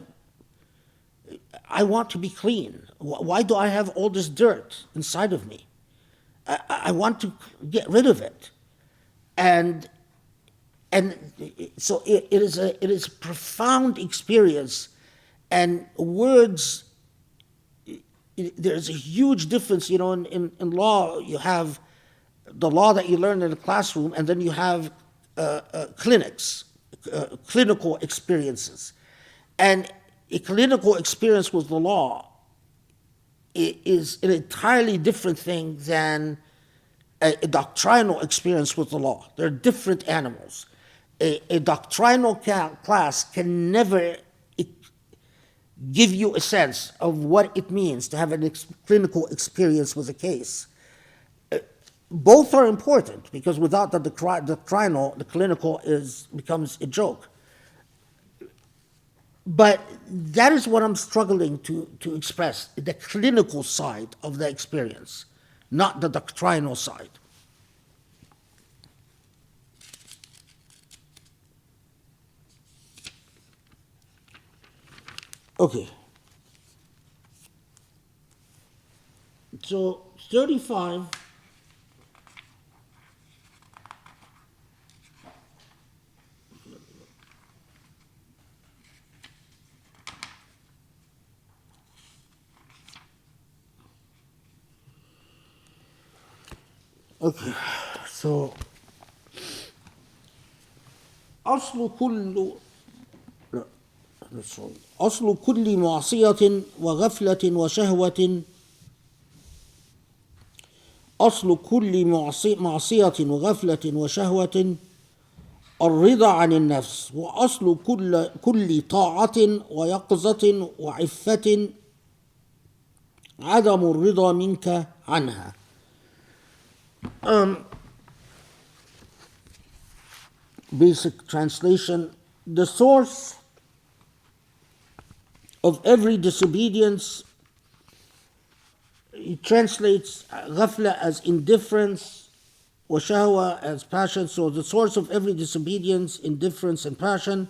Speaker 2: I want to be clean. Why do I have all this dirt inside of me? I want to get rid of it. And so it is a profound experience, and words, there's a huge difference. In law, you have the law that you learn in the classroom, and then you have clinics, clinical experiences. And a clinical experience with the law is an entirely different thing than a doctrinal experience with the law. They're different animals. A doctrinal class can never give you a sense of what it means to have a clinical experience with a case. Both are important, because without the doctrinal, the clinical becomes a joke. But that is what I'm struggling to express, the clinical side of the experience, not the doctrinal side. Okay. So 35. Okay, so أصل كل لا أصل كل معصية وغفلة وشهوة أصل كل معصية وغفلة وشهوة الرضا عن النفس، وأصل كل طاعة ويقظة وعفة عدم الرضا منك عنها. Basic translation: the source of every disobedience, it translates ghafla as indifference, wa shahwa as passion. So the source of every disobedience, indifference, and passion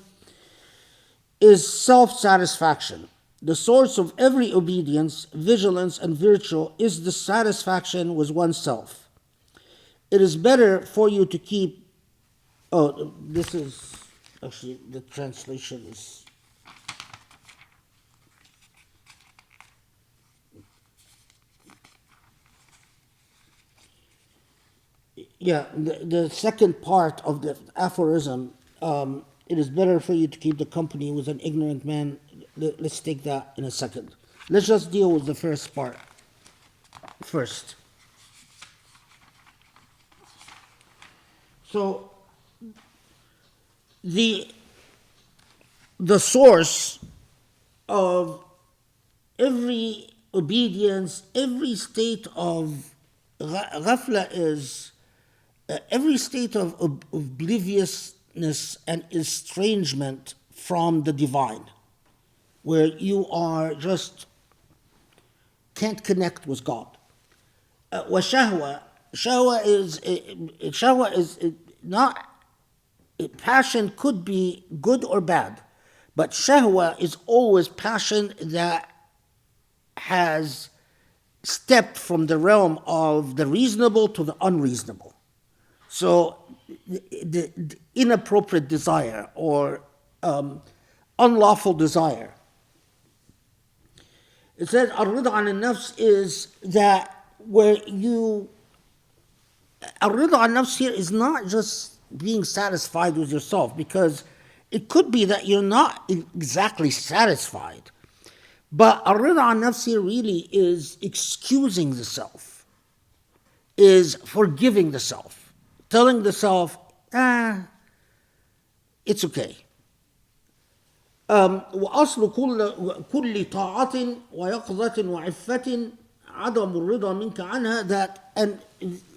Speaker 2: is self-satisfaction. The source of every obedience, vigilance, and virtue is the satisfaction with oneself. It is better for you to keep. Oh, this is actually the translation is. Yeah, the second part of the aphorism, it is better for you to keep the company with an ignorant man. Let's take that in a second. Let's just deal with the first part first. So the source of every obedience, every state of ghafla is every state of obliviousness and estrangement from the divine, where you are just can't connect with God. وشهوة shahwa is not, passion could be good or bad, but shahwa is always passion that has stepped from the realm of the reasonable to the unreasonable. So the inappropriate desire or unlawful desire. It says الرضا عن النفس is that where you, الرضا عن النفس here is not just being satisfied with yourself, because it could be that you're not exactly satisfied. But الرضا عن النفس here really is excusing the self, is forgiving the self, telling the self, it's okay. وأصل كل طاعة ويقظة وعفة عدم الرضا منك عنها, that and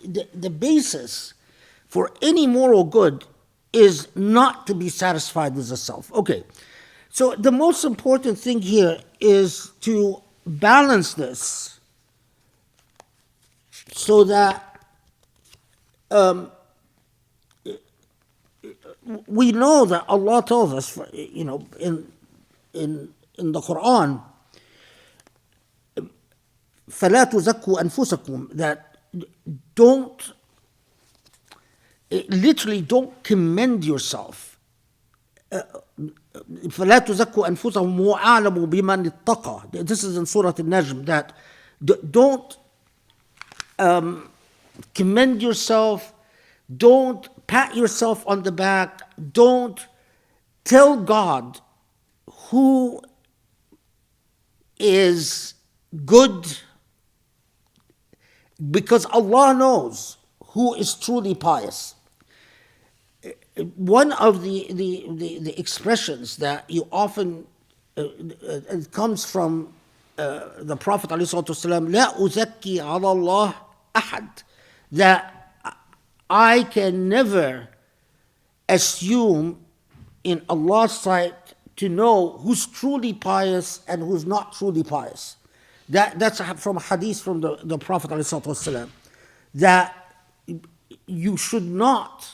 Speaker 2: the basis for any moral good is not to be satisfied with the self. Okay, so the most important thing here is to balance this so that we know that Allah tells us, in the Quran, فَلَا تُزَكُّوا أَنفُسَكُمْ, that literally don't commend yourself. فَلَا تُزَكُّوا أَنفُسَكُمْ هُوَ أَعْلَمُ بِمَنِ اتَّقَى. This is in Surah Al-Najm, that don't commend yourself, don't pat yourself on the back, don't tell God who is good, because Allah knows who is truly pious. One of the expressions that you often, it comes from the Prophet ﷺ, لا أزكي على الله أحد, that I can never assume in Allah's sight to know who's truly pious and who's not truly pious. That's from a hadith from the Prophet ﷺ, that you should not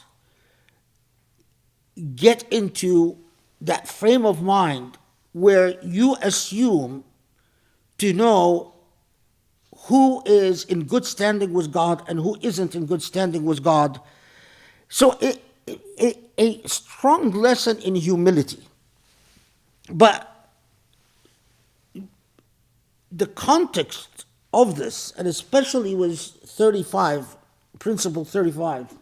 Speaker 2: get into that frame of mind where you assume to know who is in good standing with God and who isn't in good standing with God. So a strong lesson in humility. But the context of this, and especially with 35, principle 35,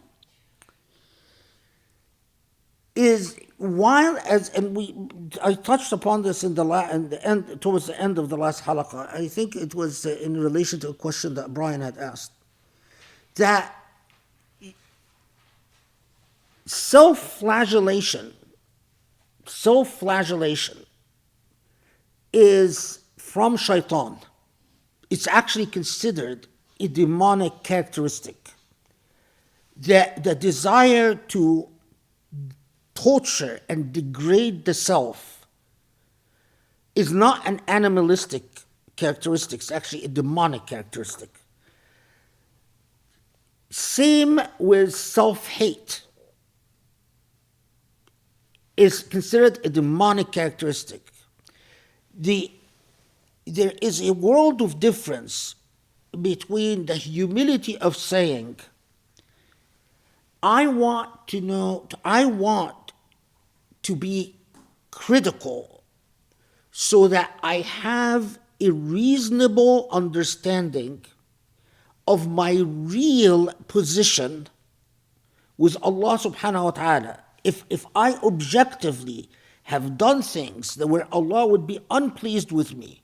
Speaker 2: is I touched upon this towards the end of the last halaqah. I think it was in relation to a question that Brian had asked, that self-flagellation is from shaitan. It's actually considered a demonic characteristic. The desire to torture and degrade the self is not an animalistic characteristic, it's actually a demonic characteristic. Same with self-hate, is considered a demonic characteristic. There is a world of difference between the humility of saying, I want to be critical so that I have a reasonable understanding of my real position with Allah subhanahu wa ta'ala. If I objectively have done things that where Allah would be unpleased with me,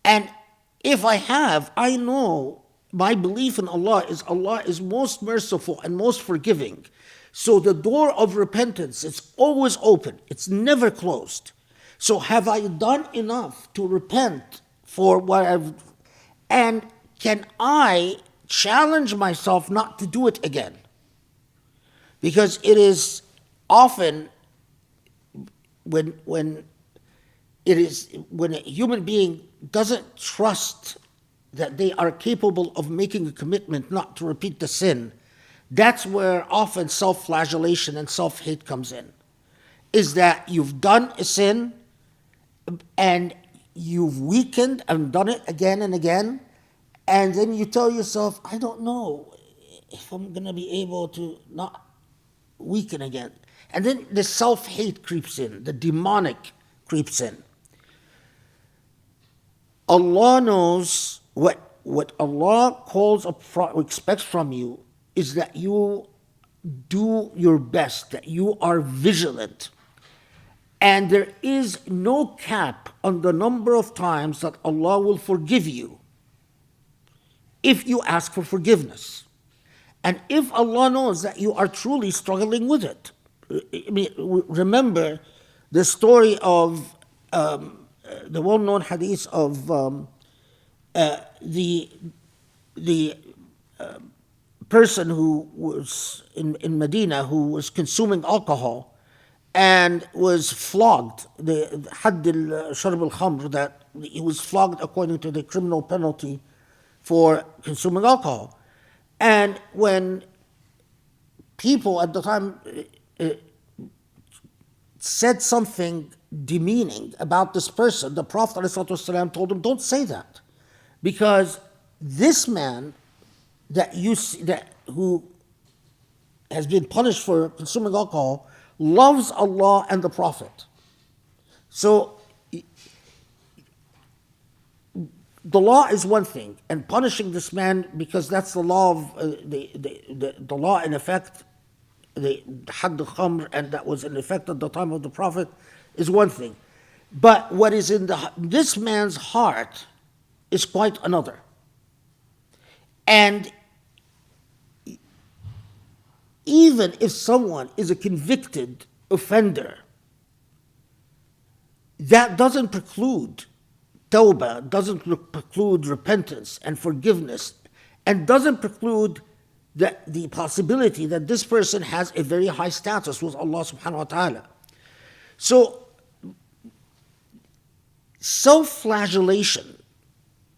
Speaker 2: and if I have, I know my belief in Allah is most merciful and most forgiving. So the door of repentance is always open. It's never closed. So have I done enough to repent for what I've, and can I challenge myself not to do it again? Because it is often when a human being doesn't trust that they are capable of making a commitment not to repeat the sin, that's where often self-flagellation and self-hate comes in. Is that you've done a sin and you've weakened and done it again and again, and then you tell yourself, I don't know if I'm going to be able to not weaken again. And then the self-hate creeps in, the demonic creeps in. Allah knows what Allah expects from you is that you do your best, that you are vigilant. And there is no cap on the number of times that Allah will forgive you if you ask for forgiveness. And if Allah knows that you are truly struggling with it. I mean, remember the story of the well-known hadith of the person who was in Medina who was consuming alcohol and was flogged, the hadd al-sharb al-khamr, that he was flogged according to the criminal penalty for consuming alcohol. And when people at the time said something demeaning about this person, the Prophet ﷺ told him, don't say that. Because this man that you see, who has been punished for consuming alcohol loves Allah and the Prophet. So the law is one thing, and punishing this man because that's the law of the law in effect, the hadd al-khamr, and that was in effect at the time of the Prophet, is one thing. But what is in this man's heart is quite another. And even if someone is a convicted offender, that doesn't preclude tawbah, doesn't preclude repentance and forgiveness, and doesn't preclude the possibility that this person has a very high status with Allah subhanahu wa ta'ala. So, self-flagellation,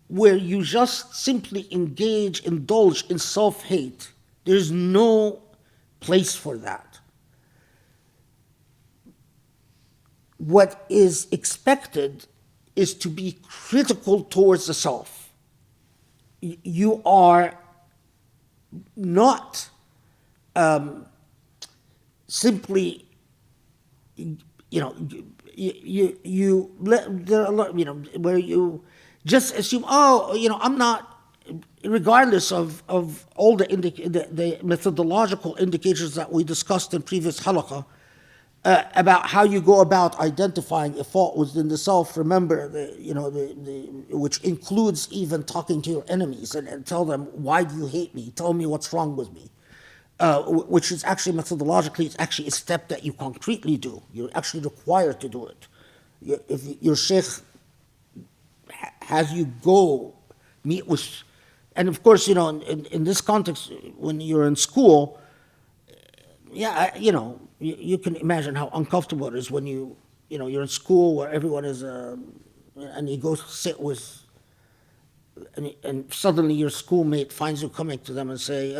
Speaker 2: where you just simply indulge in self-hate, there's no place for that. What is expected is to be critical towards the self. You are not simply, there are a lot, where you just assume, I'm not, regardless of all the methodological indicators that we discussed in previous halaqah, about how you go about identifying a fault within the self. Remember, which includes even talking to your enemies and tell them, why do you hate me? Tell me what's wrong with me. Which is actually methodologically, it's actually a step that you concretely do. You're actually required to do it. If your sheikh has you go meet with, and of course, in this context, when you're in school, you can imagine how uncomfortable it is when you're in school where everyone is, and you go sit with, and suddenly your schoolmate finds you coming to them and say,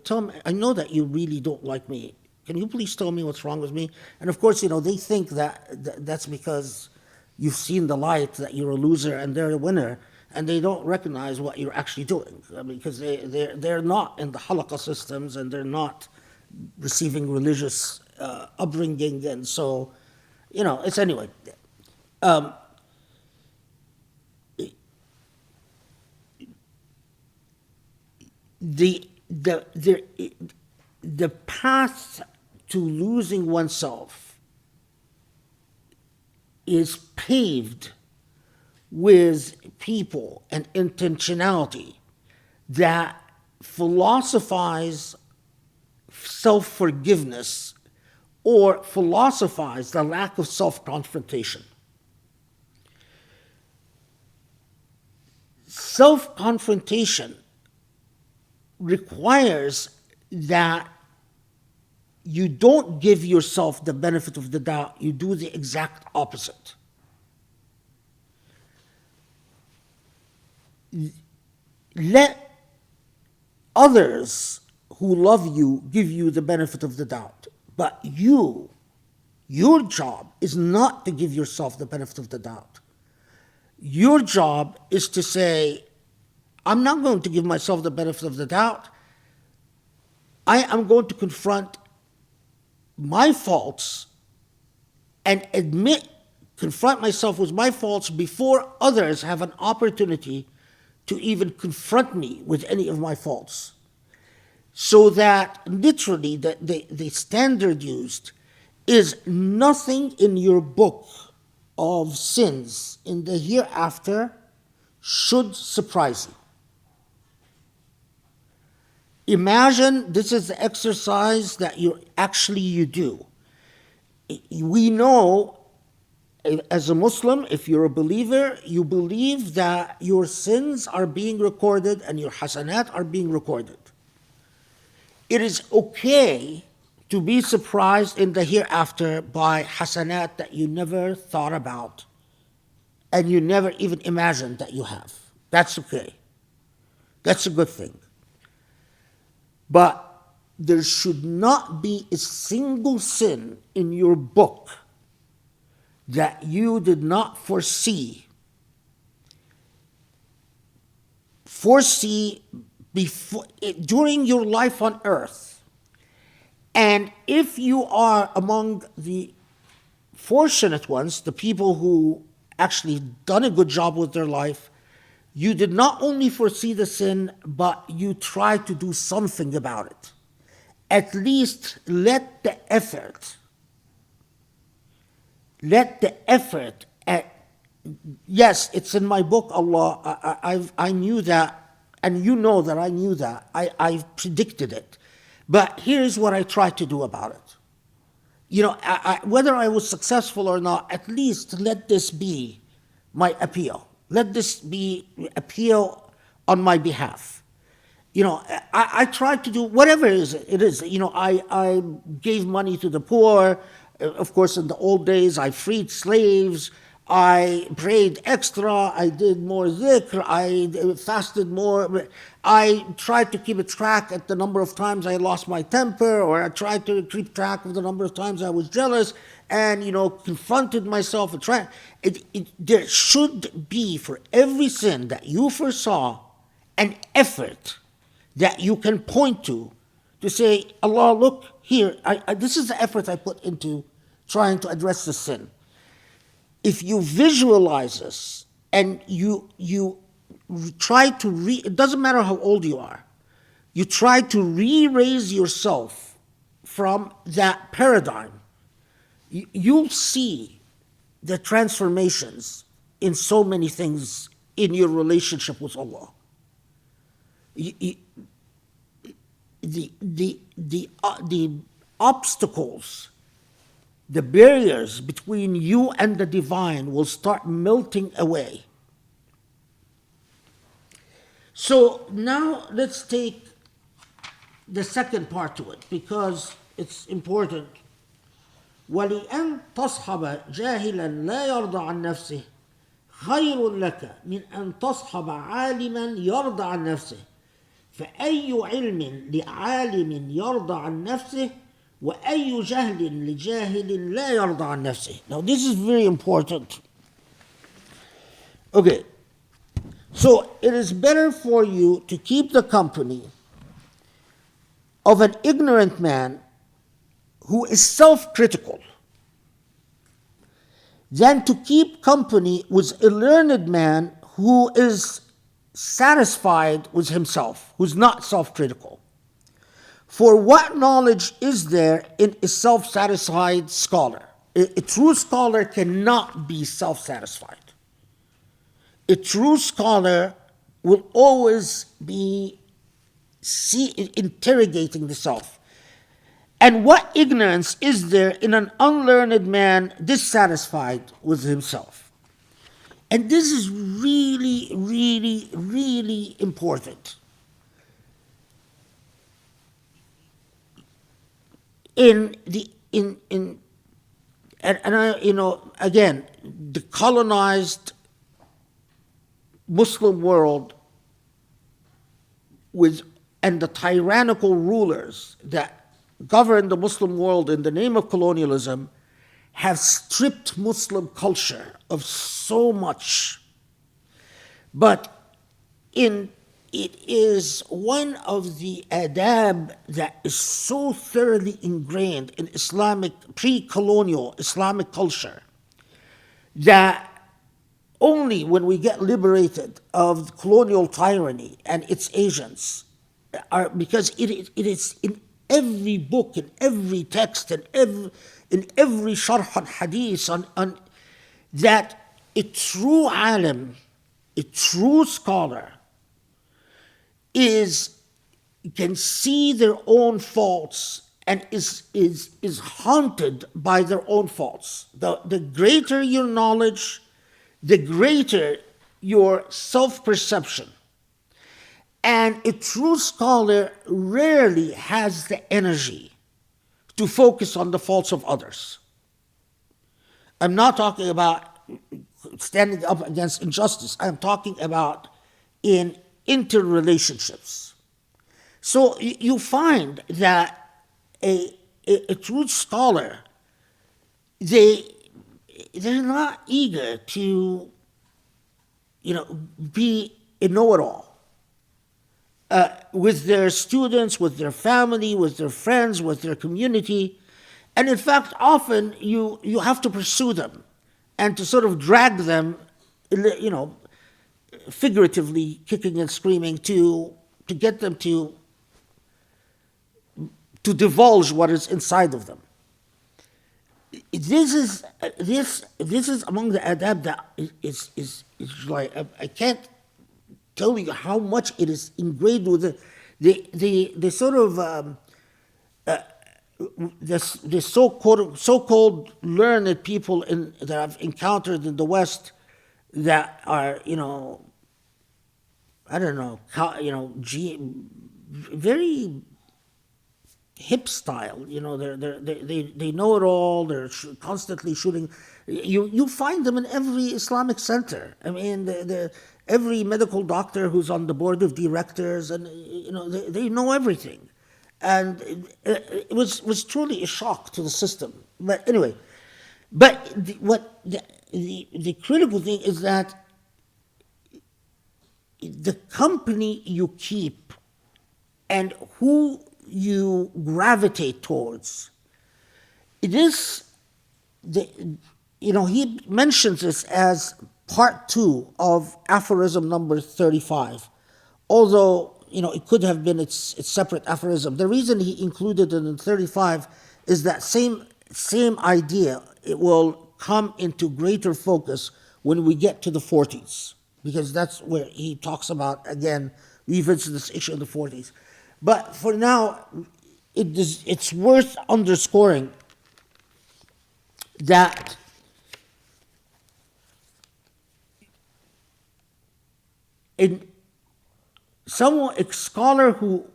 Speaker 2: tell them, I know that you really don't like me. Can you please tell me what's wrong with me? And of course, they think that's because you've seen the light, that you're a loser and they're a winner, and they don't recognize what you're actually doing. Because they're not in the halaqah systems, and they're not receiving religious upbringing, and so, it's anyway. The path to losing oneself is paved with people and intentionality that philosophize self-forgiveness or philosophize the lack of self-confrontation. Self-confrontation requires that you don't give yourself the benefit of the doubt, you do the exact opposite. Let others who love you give you the benefit of the doubt, but your job is not to give yourself the benefit of the doubt. Your job is to say, I'm not going to give myself the benefit of the doubt. I am going to confront my faults and confront myself with my faults before others have an opportunity to even confront me with any of my faults. So that literally the standard used is nothing in your book of sins in the hereafter should surprise you. Imagine this is the exercise that you do. We know, as a Muslim, if you're a believer, you believe that your sins are being recorded and your hasanat are being recorded. It is okay to be surprised in the hereafter by hasanat that you never thought about and you never even imagined that you have. That's okay. That's a good thing. But there should not be a single sin in your book that you did not foresee before, during your life on earth. And if you are among the fortunate ones, the people who actually done a good job with their life, you did not only foresee the sin, but you tried to do something about it. At least let the effort, yes, it's in my book, Allah, I knew that, and you know that I knew that, I predicted it. But here's what I tried to do about it. Whether I was successful or not, at least let this be my appeal. Let this be appeal on my behalf. I tried to do whatever it is. I gave money to the poor. Of course, in the old days, I freed slaves. I prayed extra. I did more dhikr. I fasted more. I tried to keep a track at the number of times I lost my temper, or I tried to keep track of the number of times I was jealous, and confronted myself. There should be, for every sin that you foresaw, an effort that you can point to say, Allah, look here, this is the effort I put into trying to address the sin. If you visualize this and you try to it doesn't matter how old you are, you try to re-raise yourself from that paradigm, you'll see the transformations in so many things in your relationship with Allah. The obstacles, the barriers between you and the divine will start melting away. So now let's take the second part to it, because it's important. وَلِأَنْ تَصْحَبَ جَاهِلًا لَا يَرْضَى عَنْ نَفْسِهِ خَيْرٌ لَكَ مِنْ أَنْ تَصْحَبَ عَالِمًا يَرْضَى عَنْ نَفْسِهِ فأي علم لعالم يرضى عن نفسه وأي جهل لجاهل لا يرضى عن نفسه. Now this is very important. Okay, so it is better for you to keep the company of an ignorant man who is self-critical than to keep company with a learned man who is satisfied with himself, who's not self-critical. For what knowledge is there in a self-satisfied scholar? A true scholar cannot be self-satisfied. A true scholar will always be interrogating the self. And what ignorance is there in an unlearned man dissatisfied with himself? And this is really, really, really important. And I, again, the colonized Muslim world and the tyrannical rulers that govern the Muslim world in the name of colonialism have stripped Muslim culture of so much. But it is one of the adab that is so thoroughly ingrained in Islamic, pre-colonial Islamic culture, that only when we get liberated of colonial tyranny and its agents, because it is in every book, in every text, in every sharh and hadith, on that a true alim, a true scholar, can see their own faults and is haunted by their own faults. The greater your knowledge, the greater your self-perception. And a true scholar rarely has the energy to focus on the faults of others. I'm not talking about standing up against injustice. I'm talking about in interrelationships. So you find that a true scholar, they're not eager to, be a know-it-all with their students, with their family, with their friends, with their community. And in fact, often you have to pursue them and to sort of drag them, figuratively kicking and screaming to get them to divulge what is inside of them. This is among the adab that is like, I can't tell you how much it is ingrained with the sort of the so-called learned people that I've encountered in the West that are, I don't know, very hip style. They know it all. They're constantly shooting. You find them in every Islamic center. I mean, every medical doctor who's on the board of directors, and they know everything. And it was truly a shock to the system. But anyway, the critical thing is that the company you keep and who you gravitate towards, he mentions this as part 2 of aphorism number 35, although it could have been its separate aphorism. The reason he included it in 35 is that same idea. It will come into greater focus when we get to the 40s, because that's where he talks about, again, revisits this issue in the 40s. But for now, it's worth underscoring that a scholar who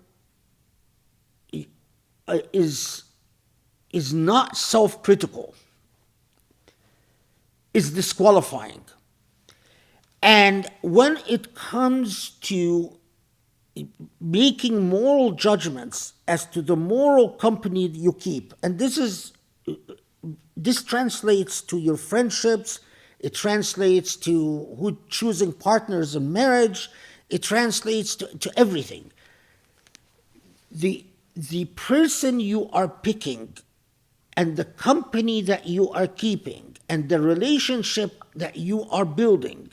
Speaker 2: is not self-critical is disqualifying. And when it comes to making moral judgments as to the moral company you keep, and this translates to your friendships, it translates to choosing partners in marriage, it translates to everything. The person you are picking and the company that you are keeping and the relationship that you are building,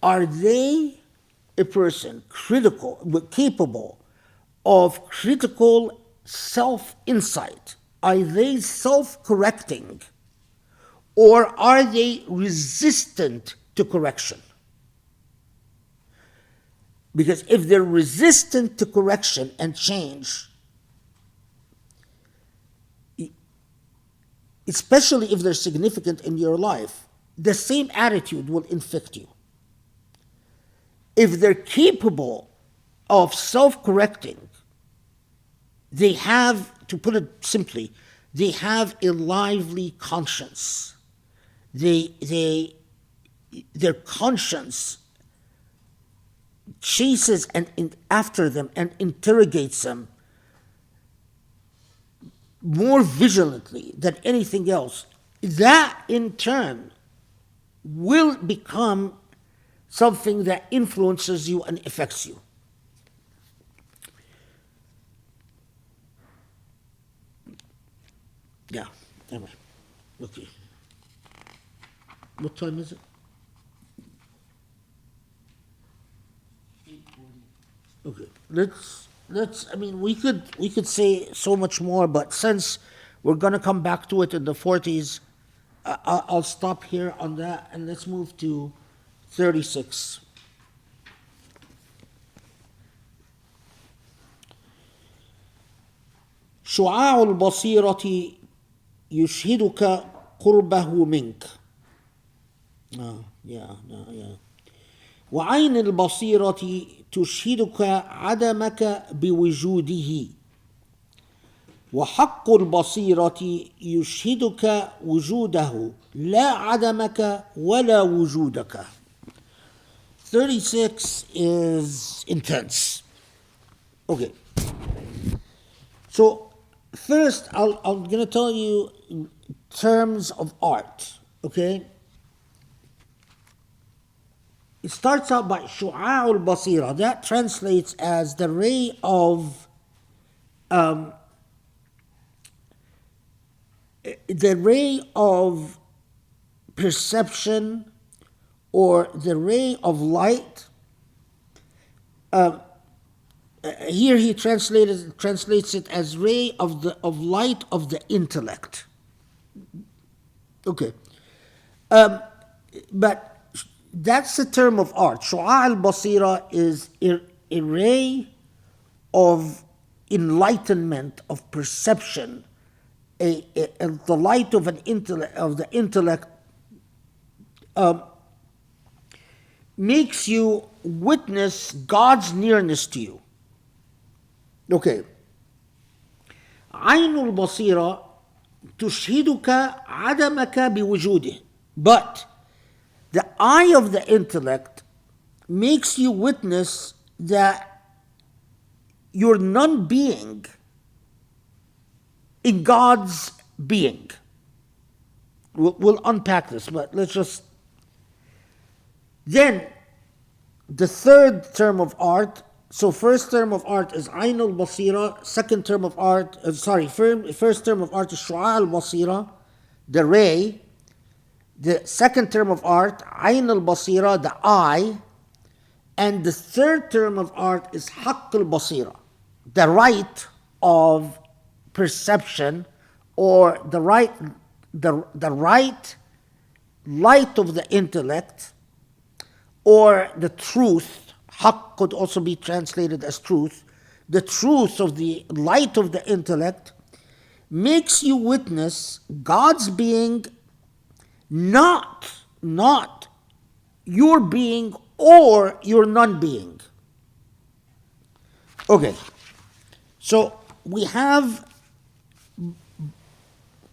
Speaker 2: are they a person capable of critical self-insight? Are they self-correcting? Or are they resistant to correction? Because if they're resistant to correction and change, especially if they're significant in your life, the same attitude will infect you. If they're capable of self-correcting, they have, to put it simply, they have a lively conscience. Their conscience chases after them and interrogates them more vigilantly than anything else. That in turn will become something that influences you and affects you. Yeah, anyway, okay. What time is it? 8:40. Okay, let's. I mean, we could say so much more, but since we're gonna come back to it in the 40s, I'll stop here on that, and let's move to 36. شعاع البصيرة يشهدك قربه منك. وعين البصيرة تشهدك عدمك بوجوده. وحق البصيرة يشهدك وجوده لا عدمك ولا وجودك. 36 is intense. Okay. So first, I'm going to tell you terms of art, okay? It starts out by شعاع البصيرة. That translates as the ray of perception, or the ray of light. Here he translates it as ray of light of the intellect. Okay, but that's the term of art. شعاع البصيرة is a ray of enlightenment, of perception, the light of the intellect, makes you witness God's nearness to you. Okay. عين البصيرة تشهدك عدمك بوجوده. But the eye of the intellect makes you witness that you're non-being in God's being. We'll unpack this, but let's just... Then, the third term of art. So first term of art is Ayn al-Basira. Second term of art, first term of art is Shu'a al-Basira, the ray. The second term of art, Ayn al-Basira, the eye. And the third term of art is Haqq al-Basira, the right of perception, or the right light of the intellect, or the truth. Haqq could also be translated as truth. The truth of the light of the intellect makes you witness God's being, not your being or your non-being. Okay, so we have...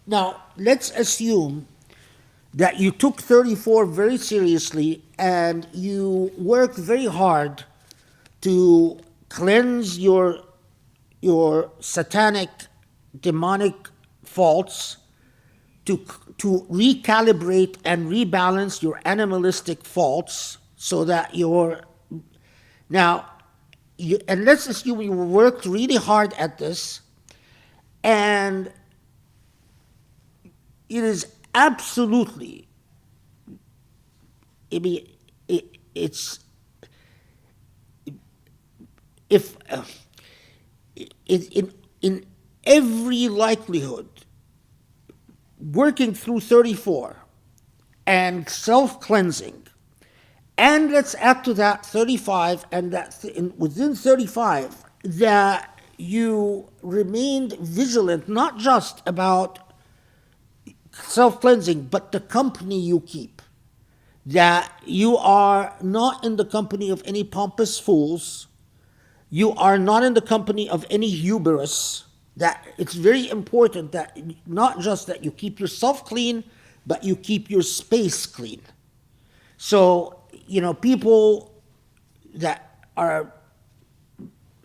Speaker 2: Now, let's assume that you took 34 very seriously and you worked very hard to cleanse your satanic, demonic faults, to recalibrate and rebalance your animalistic faults, so that and let's assume you worked really hard at this, and it is absolutely, it's, if in every likelihood, working through 34 and self-cleansing And let's add to that 35, and within 35, that you remained vigilant, not just about self-cleansing, but the company you keep. That you are not in the company of any pompous fools. You are not in the company of any hubris. That it's very important that not just that you keep yourself clean, but you keep your space clean. So, people that are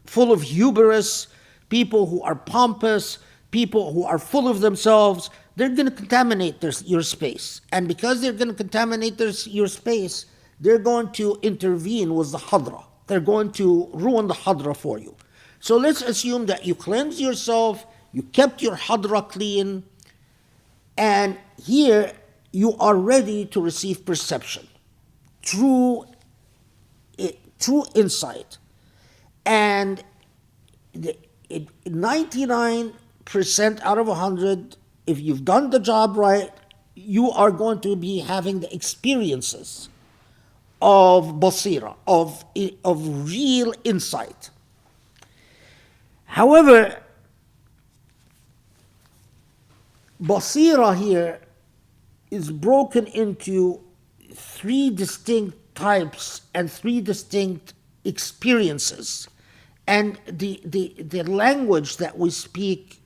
Speaker 2: full of hubris, people who are pompous, people who are full of themselves, they're going to contaminate your space. And because they're going to contaminate your space, they're going to intervene with the hadra. They're going to ruin the hadra for you. So let's assume that you cleanse yourself, you kept your hadra clean, and here you are ready to receive perception, true insight. And 99% out of 100, if you've done the job right, you are going to be having the experiences of basira, of real insight. However, basira here is broken into three distinct types and three distinct experiences. And the language that we speak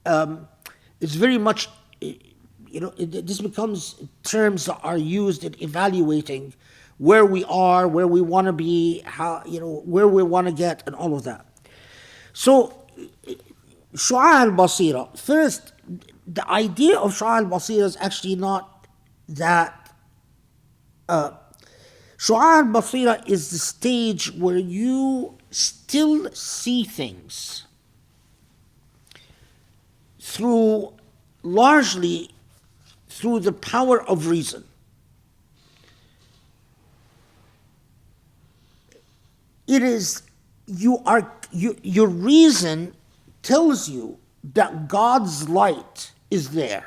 Speaker 2: is very much, this becomes terms that are used in evaluating where we are, where we want to be, how, where we want to get, and all of that. So, Shu'a al-Basira, first, the idea of Shu'a al-Basira is actually not that. Shu'a al-Basira is the stage where you still see things largely through the power of reason. It is, your reason tells you that God's light is there.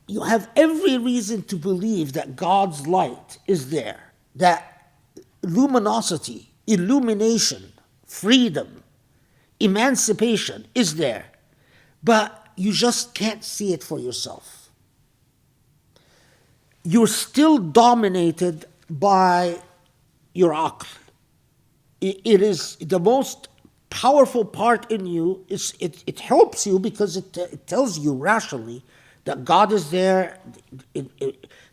Speaker 2: You have every reason to believe that God's light is there, that luminosity, illumination, freedom, emancipation is there, but you just can't see it for yourself. You're still dominated by your aql. It is the most powerful part in you. It helps you because it tells you rationally that God is there,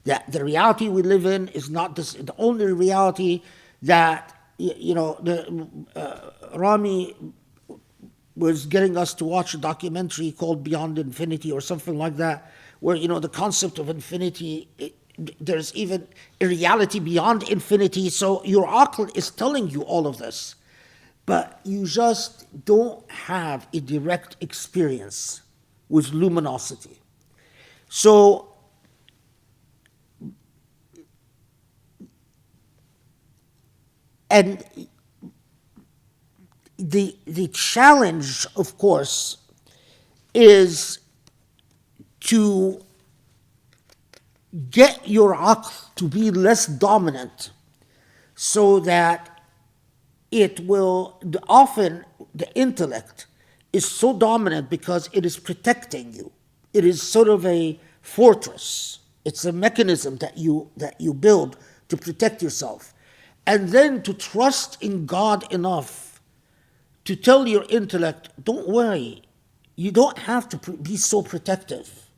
Speaker 2: that the reality we live in is not the only reality, that, Rami was getting us to watch a documentary called Beyond Infinity or something like that, where, the concept of infinity, there's even a reality beyond infinity. So your aql is telling you all of this, but you just don't have a direct experience with luminosity. So, and the challenge, of course, is to get your aql to be less dominant, so that it will, often the intellect is so dominant because it is protecting you. It is sort of a fortress. It's a mechanism that you build to protect yourself. And then to trust in God enough to tell your intellect, don't worry, you don't have to be so protective.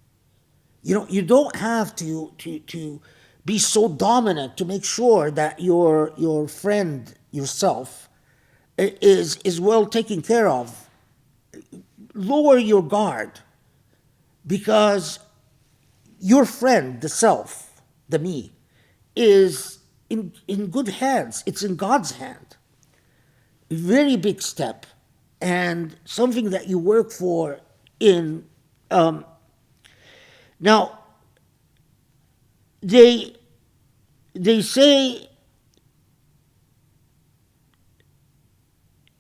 Speaker 2: You don't have to be so dominant to make sure that your friend, yourself, is well taken care of. Lower your guard, because your friend, the self, the me, is in good hands. It's in God's hand. Very big step, and something that you work for in. Now, they say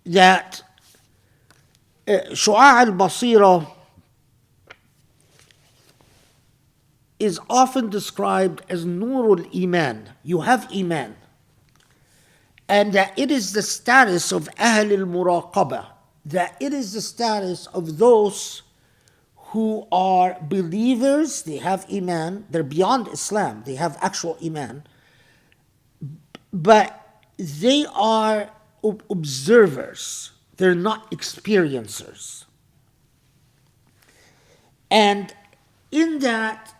Speaker 2: that Shu'a al-Basira is often described as Nurul Iman. You have Iman. And that it is the status of Ahl al-Muraqabah, that it is the status of those who are believers, they have Iman, they're beyond Islam, they have actual Iman, but they are observers, they're not experiencers. And in that,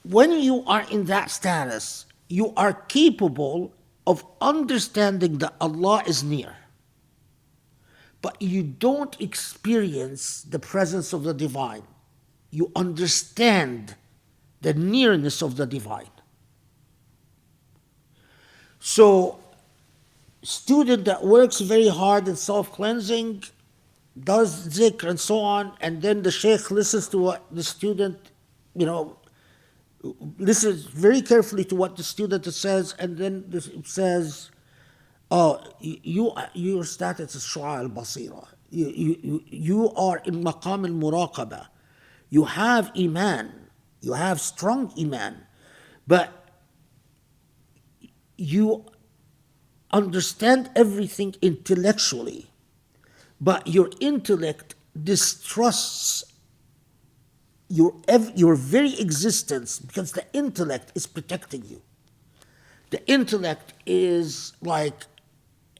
Speaker 2: when you are in that status, you are capable of understanding that Allah is near. But you don't experience the presence of the divine. You understand the nearness of the divine. So, student that works very hard in self-cleansing, does zikr and so on, and then the sheikh listens to what the student, listens very carefully to what the student says, and then says, oh, your status is shu'a al-basira. You are in maqam al-muraqabah. You have iman. You have strong iman. But you understand everything intellectually. But your intellect distrusts your very existence, because the intellect is protecting you. The intellect is like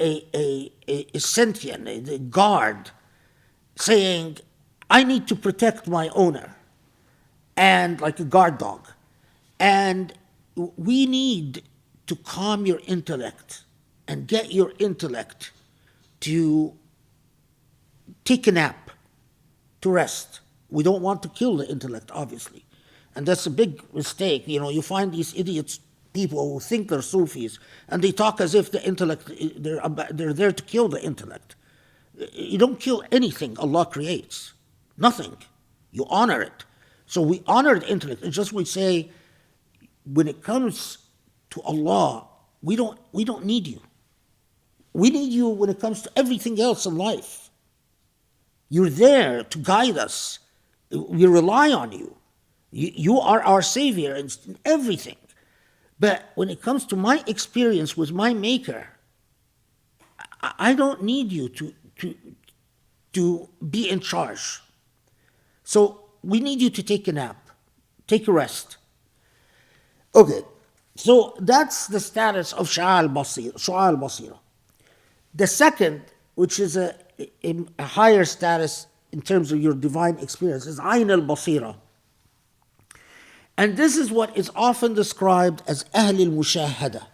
Speaker 2: a sentient, a guard, saying, I need to protect my owner, and like a guard dog. And we need to calm your intellect and get your intellect to take a nap, to rest. We don't want to kill the intellect, obviously. And that's a big mistake. You find these idiots, people who think they're Sufis, and they talk as if the intellect, they're there to kill the intellect. You don't kill anything Allah creates. Nothing. You honor it. So we honor the intellect. It's just we say, when it comes to Allah, we don't need you. We need you when it comes to everything else in life. You're there to guide us. We rely on you. You are our savior in everything. But when it comes to my experience with my maker, I don't need you to be in charge. So we need you to take a nap, take a rest. Okay, so that's the status of Shu'a al-Basira. The second, which is a higher status in terms of your divine experience, is Ayn al-Basira. And this is what is often described as Ahl al-Mushahada,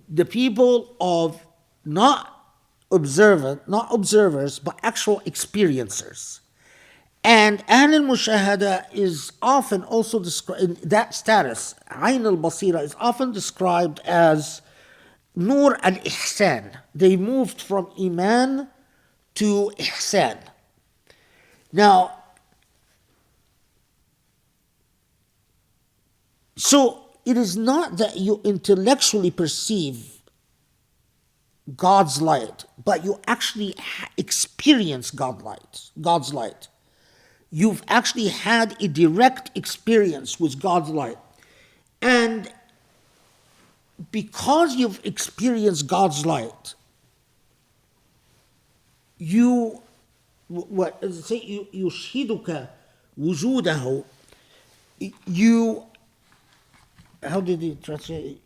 Speaker 2: the people of not observers, but actual experiencers. And Ahl al-Mushahada is often also described, in that status, Ayn al-Basira is often described as Nur al-Ihsan. They moved from Iman to Ihsan. Now, so it is not that you intellectually perceive God's light, but you actually experience God's light. You've actually had a direct experience with God's light. And because you've experienced God's light, يشهدك وجوده, how did he translate?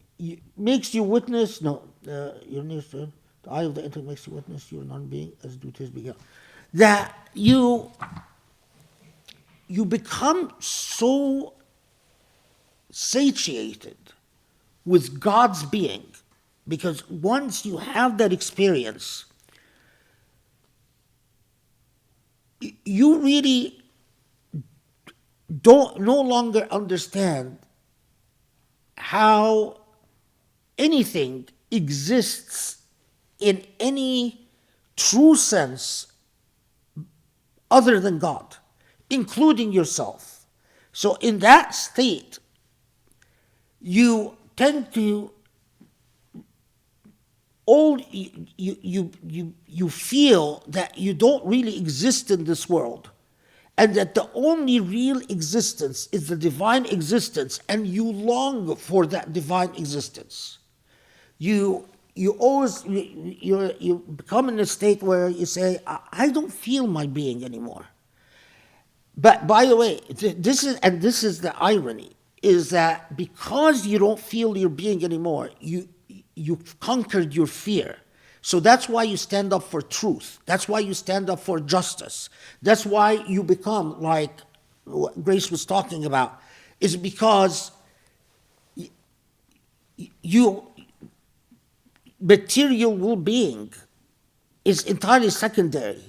Speaker 2: Makes you witness, your the eye of the intellect makes you witness your non-being as due to his being. That you become so satiated with God's being, because once you have that experience, you really no longer understand how anything exists in any true sense other than God, including yourself. So in that state, you tend to you feel that you don't really exist in this world, and that the only real existence is the divine existence, and you long for that divine existence. You always you become in a state where you say, I don't feel my being anymore. But by the way, this is the irony, is that because you don't feel your being anymore, you've conquered your fear. So that's why you stand up for truth. That's why you stand up for justice. That's why you become like what Grace was talking about, is because you material well-being is entirely secondary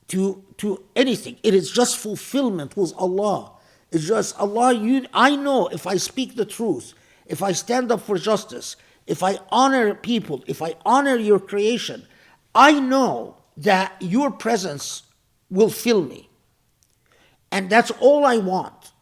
Speaker 2: to anything. It is just fulfillment with Allah. It's just Allah. I know if I speak the truth, if I stand up for justice, if I honor people, if I honor your creation, I know that your presence will fill me, and that's all I want.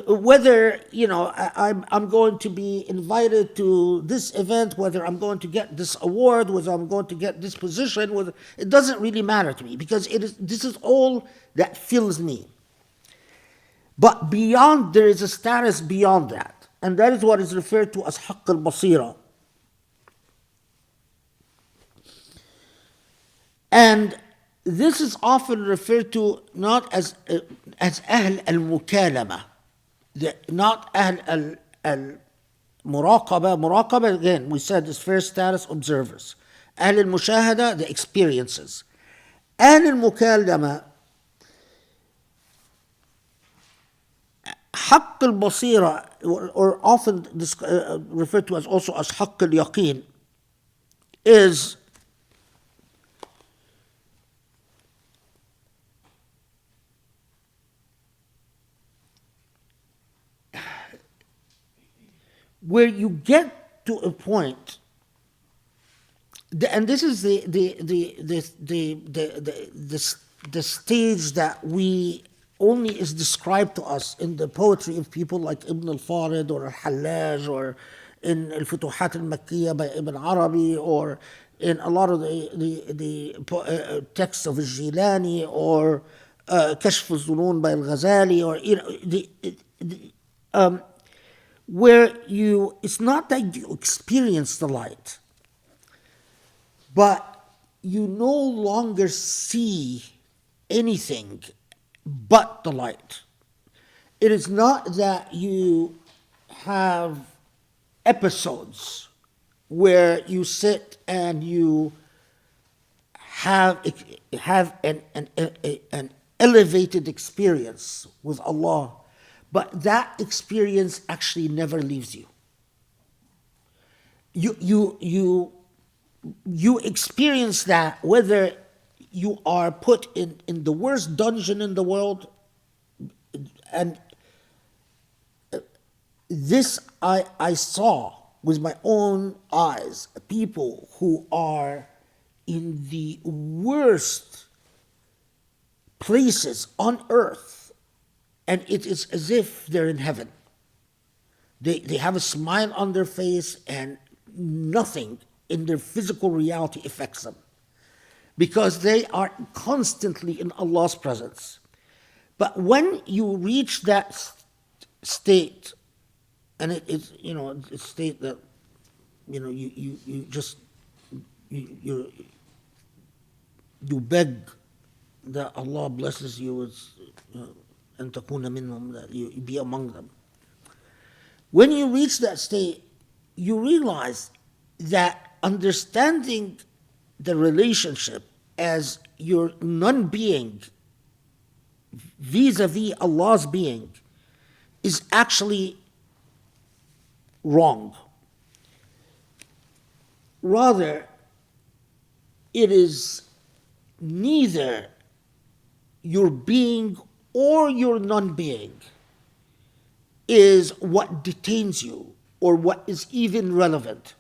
Speaker 2: Whether I'm going to be invited to this event, whether I'm going to get this award, whether I'm going to get this position, whether it doesn't really matter to me, because this is all that fills me. But beyond, there is a status beyond that, and that is what is referred to as haqq al-basira. And this is often referred to not as ahl al-mukalama, not ahl al-muraqaba. Muraqaba, again, we said, is first status observers. Ahl al-mushahada, the experiences. Ahl al-mukalama, haqq al-basira, or often referred to as also as haqq al-yaqeen, is where you get to a point, and this is the stage that we only is described to us in the poetry of people like Ibn al-Farid or al-Hallaj, or in al-Futuhat al-Makkiyah by Ibn Arabi, or in a lot of the texts of al-Jilani, or Kashf al-Zunun by al-Ghazali, or where it's not that you experience the light, but you no longer see anything but the light. It is not that you have episodes where you sit and you have an elevated experience with Allah, but that experience actually never leaves you. You experience that whether you are put in the worst dungeon in the world, and this I saw with my own eyes, people who are in the worst places on earth, and it is as if they're in heaven. They have a smile on their face, and nothing in their physical reality affects them, because they are constantly in Allah's presence. But when you reach that state, and it's a state that you beg that Allah blesses you with and takuna minhum, that you be among them. When you reach that state, you realize that understanding the relationship as your non-being vis-a-vis Allah's being is actually wrong. Rather, it is neither your being or your non-being is what detains you or what is even relevant.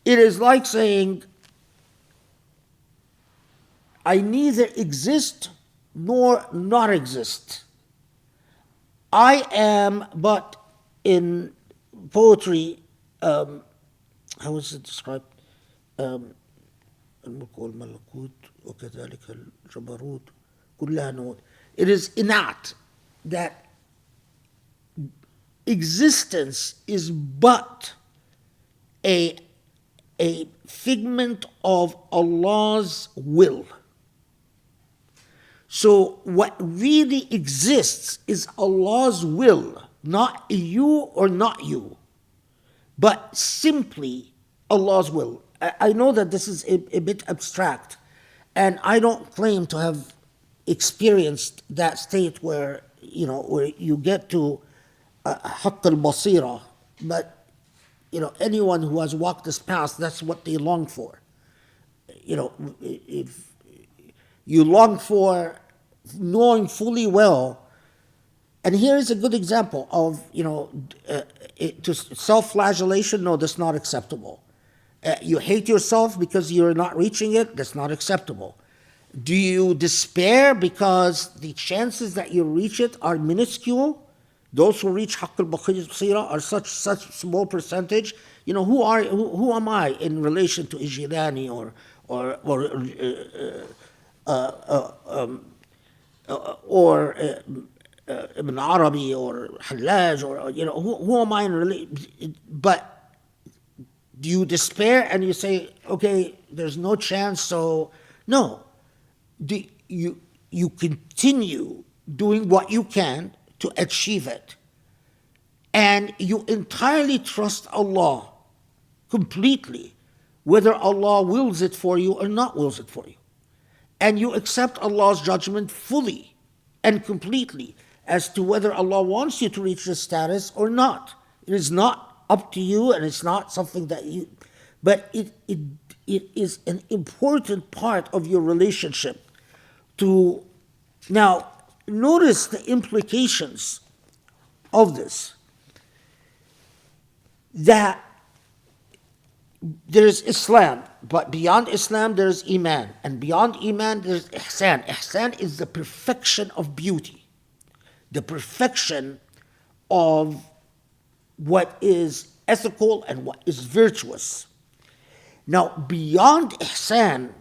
Speaker 2: It is like saying, I neither exist nor not exist. I am, but in poetry, how is it described? الملك والملكوت وكذلك الجبروت كلها نون. It is innate that existence is but a figment of Allah's will. So what really exists is Allah's will, not you or not you, but simply Allah's will. I know that this is a bit abstract, and I don't claim to have experienced that state where you get to haqq al-basira, but anyone who has walked this path, that's what they long for. If you long for knowing fully well, and here is a good example of self-flagellation. No, that's not acceptable. You hate yourself because you're not reaching it. That's not acceptable. Do you despair because the chances that you reach it are minuscule? Those who reach haqq al-basira are such small percentage. Who am I in relation to Ijilani or Ibn Arabi or Hallaj, or who am I in relation? But do you despair and you say, okay, there's no chance, so no. You continue doing what you can to achieve it, and you entirely trust Allah completely, whether Allah wills it for you or not wills it for you, and you accept Allah's judgment fully and completely as to whether Allah wants you to reach this status or not. It is not up to you, and it's not something that you, but it is an important part of your relationship to. Now, notice the implications of this. That there's Islam, but beyond Islam there's Iman, and beyond Iman there's Ihsan. Ihsan is the perfection of beauty, the perfection of what is ethical and what is virtuous. Now, beyond Ihsan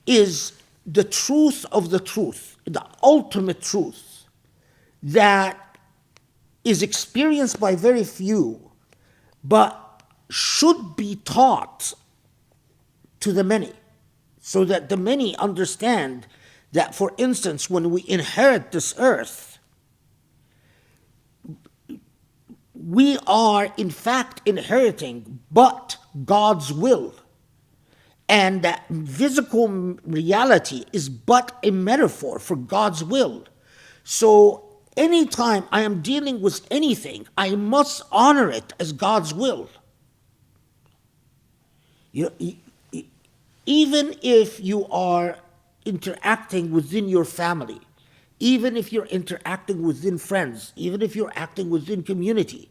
Speaker 2: is the truth of the truth, the ultimate truth that is experienced by very few, but should be taught to the many, so that the many understand that, for instance, when we inherit this earth, we are in fact inheriting but God's will. And that physical reality is but a metaphor for God's will. So anytime I am dealing with anything, I must honor it as God's will. Even if you are interacting within your family, even if you're interacting within friends, even if you're acting within community,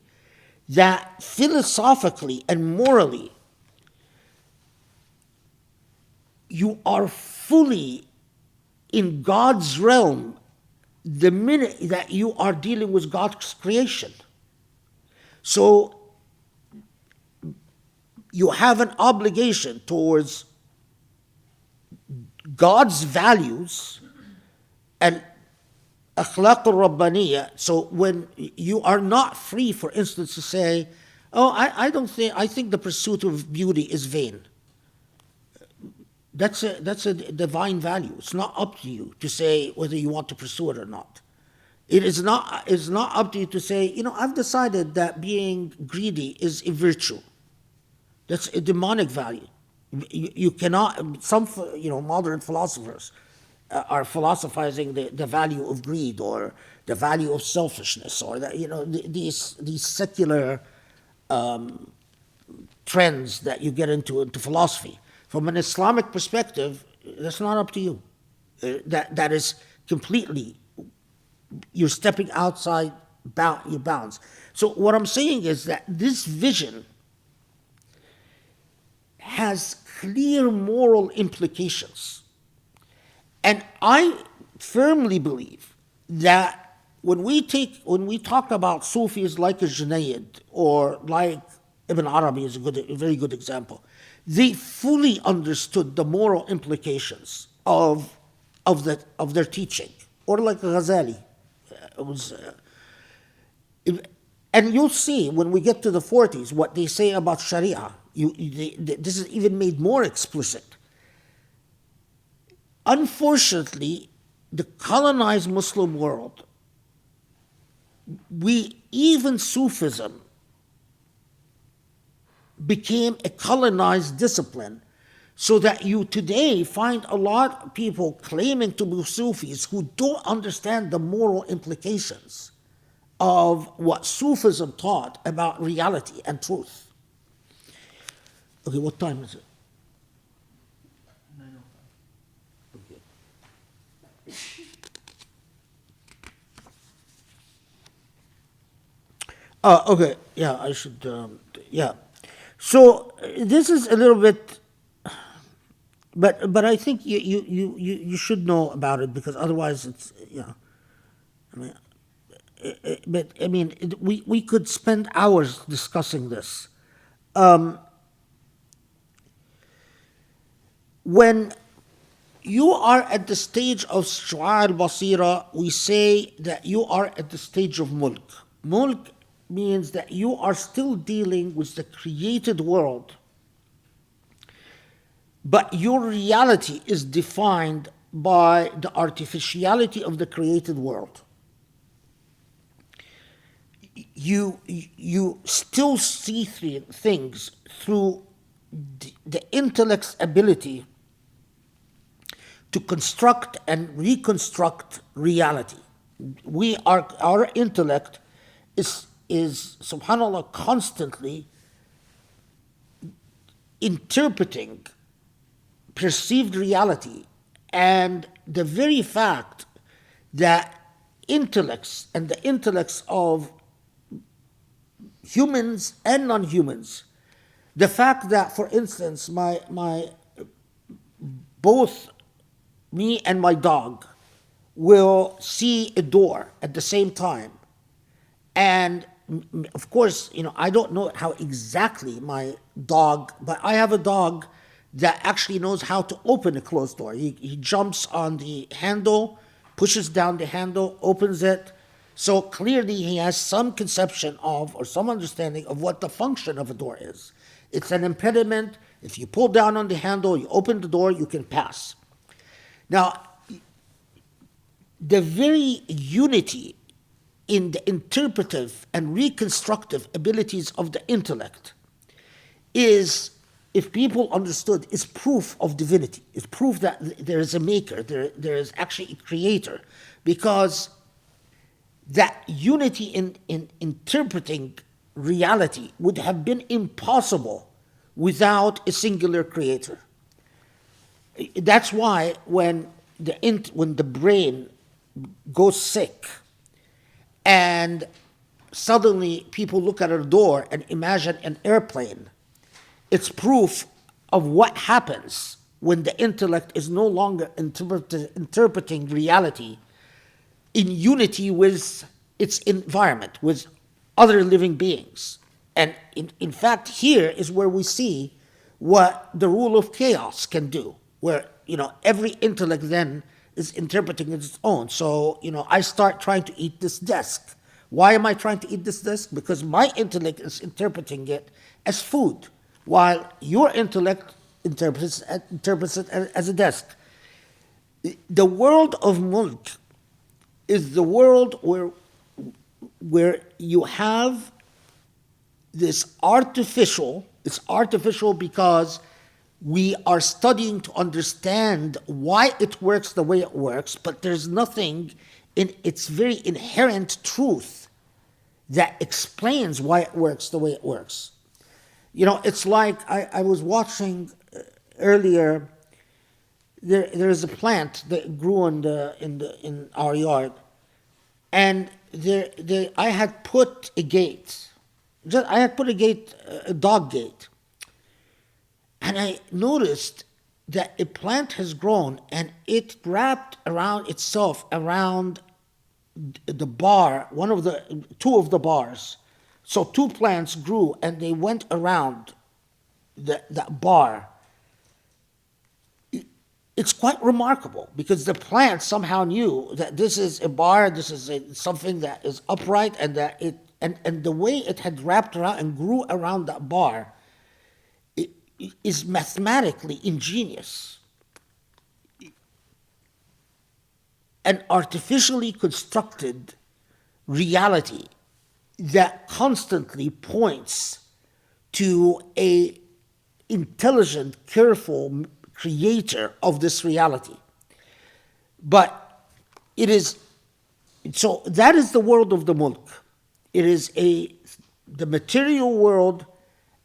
Speaker 2: that philosophically and morally, you are fully in God's realm the minute that you are dealing with God's creation. So you have an obligation towards God's values and akhlaq al-rabbaniyya. So when you are not free, for instance, to say, I think the pursuit of beauty is vain. That's a divine value. It's not up to you to say whether you want to pursue it or not. It's not up to you to say, I've decided that being greedy is a virtue. That's a demonic value. You cannot. Some modern philosophers are philosophizing the value of greed or the value of selfishness, or that these secular trends that you get into philosophy. From an Islamic perspective, that's not up to you. That is completely, you're stepping outside your bounds. So what I'm saying is that this vision has clear moral implications. And I firmly believe that when we talk about Sufis like Junayd or like Ibn Arabi is a very good example, they fully understood the moral implications of of their teaching, or like Ghazali. It was, and you'll see when we get to the 40s what they say about Sharia. This is even made more explicit. Unfortunately, the colonized Muslim world, even Sufism became a colonized discipline, so that you today find a lot of people claiming to be Sufis who don't understand the moral implications of what Sufism taught about reality and truth. Okay, what time is it?
Speaker 3: 9:05.
Speaker 2: Okay, yeah, I should, yeah. So this is a little bit, but I think you should know about it, because otherwise it's, yeah. I mean, but I mean, we could spend hours discussing this. When you are at the stage of Shu'a al-Basira, we say that you are at the stage of Mulk. Mulk means that you are still dealing with the created world, but your reality is defined by the artificiality of the created world. You still see things through the intellect's ability to construct and reconstruct reality. Our intellect is subhanAllah constantly interpreting perceived reality, and the very fact that intellects and the intellects of humans and non-humans, the fact that, for instance, both me and my dog will see a door at the same time, and of course, I don't know how exactly my dog, but I have a dog that actually knows how to open a closed door. He jumps on the handle, pushes down the handle, opens it. So clearly he has some conception of, or some understanding of, what the function of a door is. It's an impediment. If you pull down on the handle, you open the door, you can pass. Now, the very unity in the interpretive and reconstructive abilities of the intellect is, if people understood, is proof of divinity. It's proof that there is a maker, there is actually a creator, because that unity in interpreting reality would have been impossible without a singular creator. That's why when the brain goes sick and suddenly people look at a door and imagine an airplane, it's proof of what happens when the intellect is no longer interpreting reality in unity with its environment, with other living beings. And in fact, here is where we see what the rule of chaos can do, where every intellect then is interpreting its own. So I start trying to eat this desk. Why am I trying to eat this desk? Because my intellect is interpreting it as food, while your intellect interprets it as a desk. The world of mulk is the world where you have this artificial. It's artificial because we are studying to understand why it works the way it works, but there's nothing in its very inherent truth that explains why it works the way it works. It's like I was watching earlier. There's a plant that grew in our yard, and I had put a gate. I had put a dog gate, and I noticed that a plant has grown and it wrapped around itself around the bar, two of the bars. So two plants grew and they went around that bar. it's quite remarkable because the plant somehow knew that this is a bar, this is something that is upright, and that and the way it had wrapped around and grew around that bar is mathematically ingenious. An artificially constructed reality that constantly points to a intelligent, careful creator of this reality. But it is, so that is the world of the mulk. It is the material world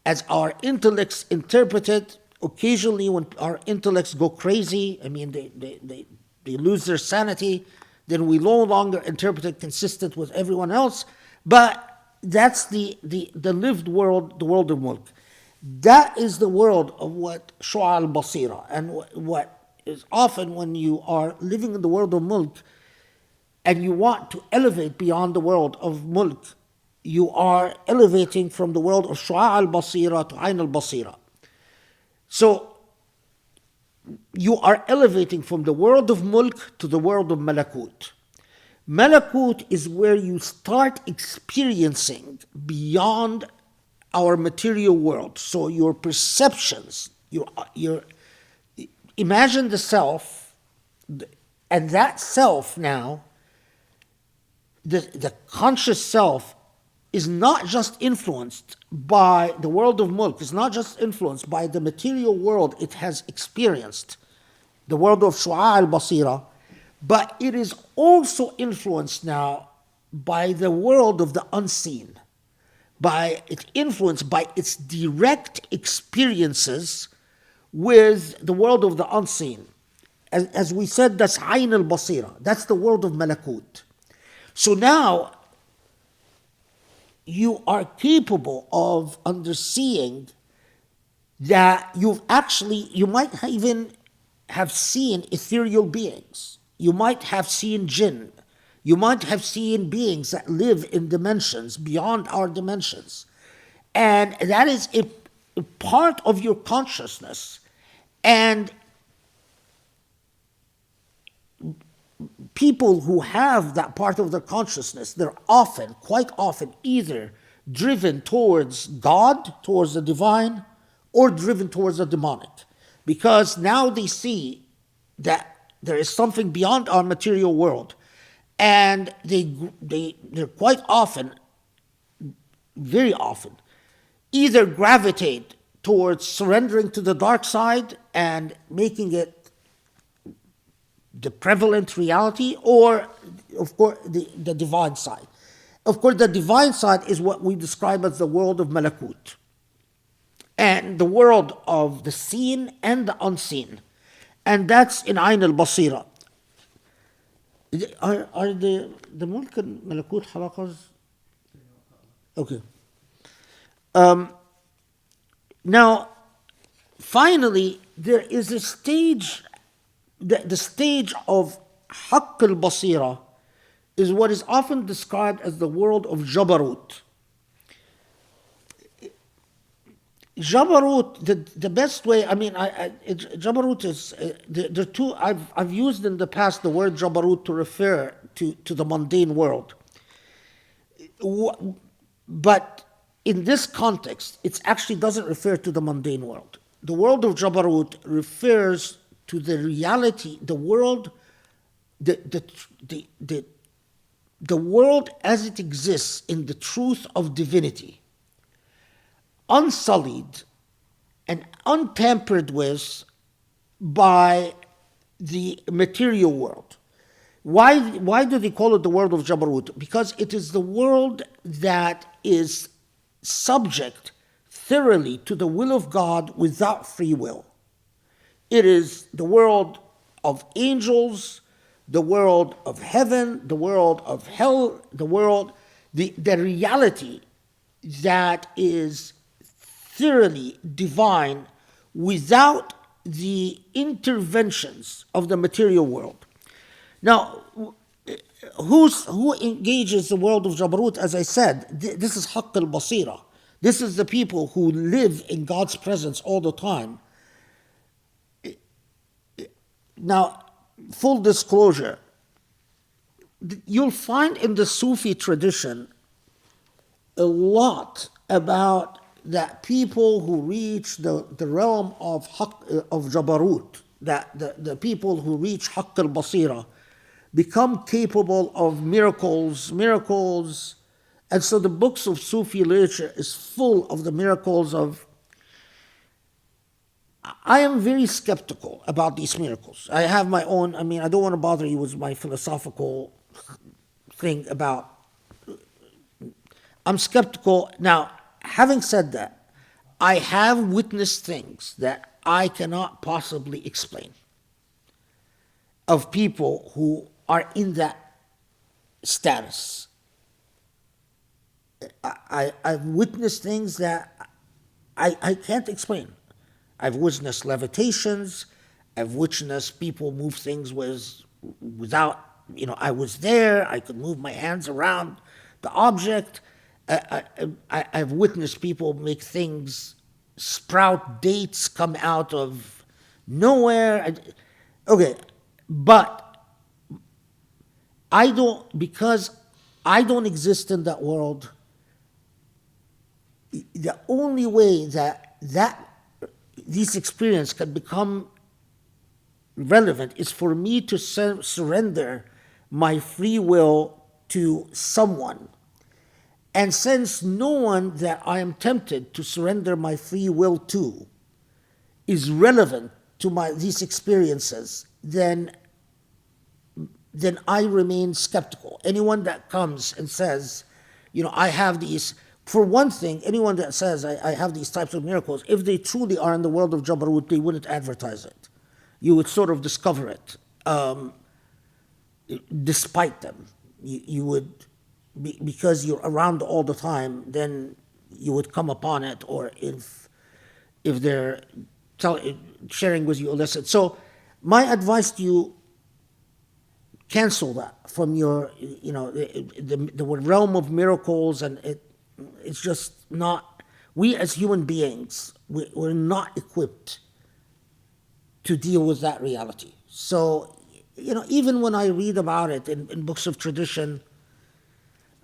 Speaker 2: as our intellects interpret it. Occasionally when our intellects go crazy, I mean, they lose their sanity, then we no longer interpret it consistent with everyone else. But that's the lived world, the world of mulk. That is the world of what Shu'a al-Basira, and what is often when you are living in the world of mulk and you want to elevate beyond the world of mulk, you are elevating from the world of Shu'a al-Basira to Ain al-Basira. So you are elevating from the world of mulk to the world of malakut. Malakut is where you start experiencing beyond our material world. So your perceptions, your imagine the self, and that self now, the conscious self is not just influenced by the world of mulk, it's not just influenced by the material world it has experienced, the world of Shu'a al-Basira, but it is also influenced now by the world of the unseen. It's influenced by its direct experiences with the world of the unseen. As we said, that's Ayn al-Basira. That's the world of Malakut. So now, you are capable of underseeing that you might even have seen ethereal beings. You might have seen jinn. You might have seen beings that live in dimensions beyond our dimensions. And that is a part of your consciousness. And people who have that part of their consciousness, they're quite often, either driven towards God, towards the divine, or driven towards the demonic. Because now they see that there is something beyond our material world. And they're quite often, very often, either gravitate towards surrendering to the dark side and making it the prevalent reality, or, of course, the divine side. Of course, the divine side is what we describe as the world of Malakut, and the world of the seen and the unseen. And that's in Ayn al-Basira. Are the Mulk and Malakut halaqas? Okay. Now, finally, there is a stage, the stage of Haqq al-Basira is what is often described as the world of Jabarut. Jabarut, the best way, I mean, Jabarut is, there are two, I've used in the past the word Jabarut to refer to the mundane world. But in this context, it actually doesn't refer to the mundane world. The world of Jabarut refers to the reality, the world, the world as it exists in the truth of divinity, unsullied and untampered with by the material world. Why do they call it the world of Jabarut? Because it is the world that is subject thoroughly to the will of God without free will. It is the world of angels, the world of heaven, the world of hell, the reality that is thoroughly divine without the interventions of the material world. Now, who engages the world of Jabarut? As I said, this is Haqq al-Basira. This is the people who live in God's presence all the time. Now, full disclosure, you'll find in the Sufi tradition a lot about that people who reach the realm of Jabarut, that the people who reach Haqq al-Basira become capable of miracles. And so the books of Sufi literature is full of the miracles of. I am very skeptical about these miracles. I have my own, I don't want to bother you with my philosophical thing about. I'm skeptical. Now, having said that, I have witnessed things that I cannot possibly explain of people who are in that status. I've witnessed things that I can't explain. I've witnessed levitations. I've witnessed people move things without, I was there. I could move my hands around the object. I've witnessed people make things sprout, dates come out of nowhere. Okay, but because I don't exist in that world, the only way that this experience can become relevant is for me to surrender my free will to someone. And since no one that I am tempted to surrender my free will to is relevant to these experiences, then I remain skeptical. Anyone that comes and says, I have these, for one thing, anyone that says I have these types of miracles, if they truly are in the world of Jabarut, they wouldn't advertise it. You would sort of discover it, despite them. You would, because you're around all the time, then you would come upon it, or if they're sharing with you a lesson. So my advice to you, cancel that from your, the realm of miracles, and it's just not, we as human beings, we're not equipped to deal with that reality. So, even when I read about it in books of tradition,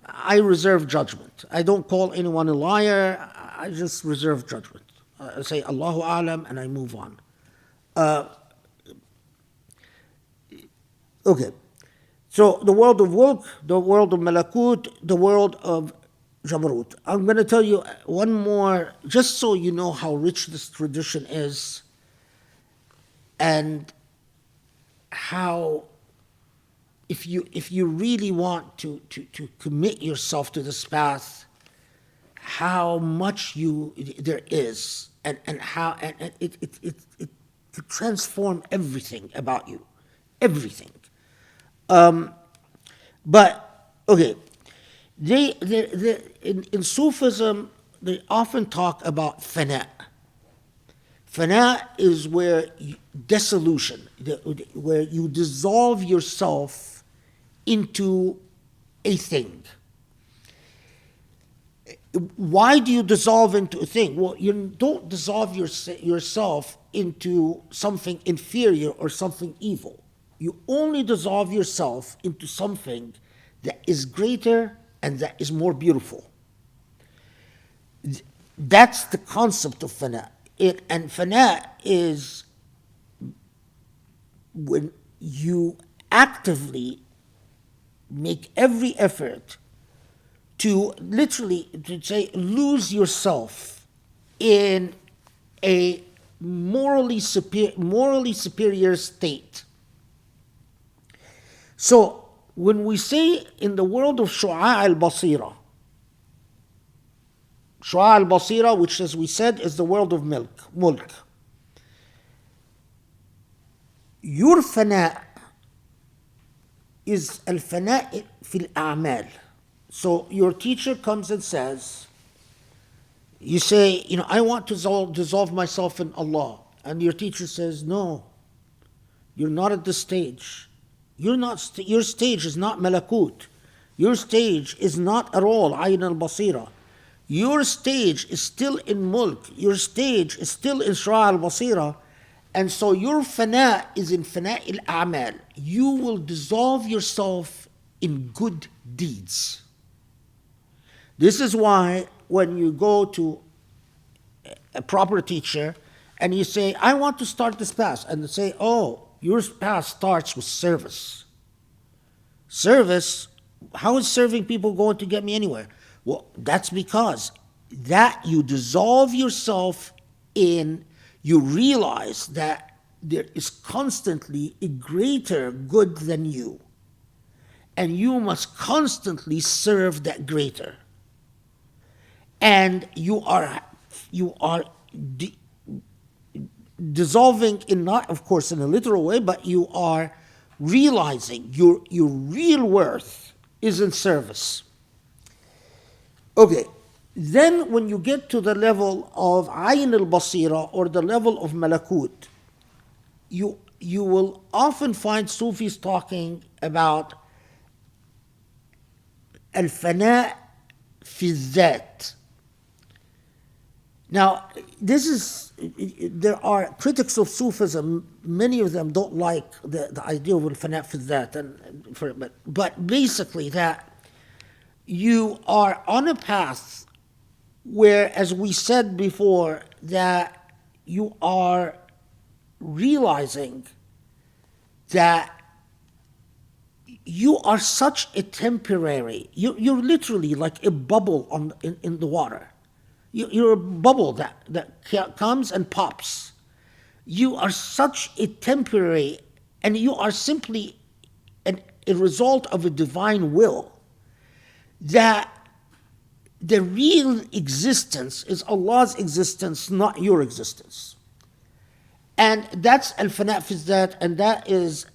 Speaker 2: I reserve judgment. I don't call anyone a liar, I just reserve judgment. I say Allahu Alam and I move on. Okay. So the world of Mulk, the world of Malakut, the world of Jabarut. I'm going to tell you one more, just so you know how rich this tradition is, and how, if you really want to commit yourself to this path, how much there is, and how and it could transform everything about you, everything. But okay, in Sufism they often talk about fana. Fana is where dissolution, where you dissolve yourself into a thing. Why do you dissolve into a thing? Well, you don't dissolve yourself into something inferior or something evil. You only dissolve yourself into something that is greater and that is more beautiful. That's the concept of fana. And fana is when you actively make every effort to literally, to say, lose yourself in a morally superior state. So when we say in the world of Shu'a al-Basira, Shu'a al-Basira, which as we said is the world of mulk, your fana is al-fana fil a'mal. So your teacher comes and says, you say, I want to dissolve myself in Allah. And your teacher says, no, you're not at this stage. Your stage is not malakut. Your stage is not at all ayn al-basira. Your stage is still in mulk. Your stage is still in shura al-basira. And so your fana is in fana al-a'mal. You will dissolve yourself in good deeds. This is why when you go to a proper teacher and you say, I want to start this path, and they say, oh, your path starts with service. Service, how is serving people going to get me anywhere? Well, that's because that you dissolve yourself in, you realize that there is constantly a greater good than you, and you must constantly serve that greater. And you are dissolving in, not of course in a literal way, but you are realizing your real worth is in service. Okay, then when you get to the level of Ayn al-Basira or the level of Malakut, you will often find Sufis talking about al-fana fi dhat. Now, there are critics of Sufism, many of them don't like the idea of al-fana fi dhat, but basically that you are on a path where, as we said before, that you are realizing that you are such a temporary, you're literally like a bubble in the water. You're a bubble that comes and pops. You are such a temporary, and you are simply a result of a divine will, that the real existence is Allah's existence, not your existence. And that's al-fana fi dhat, and that is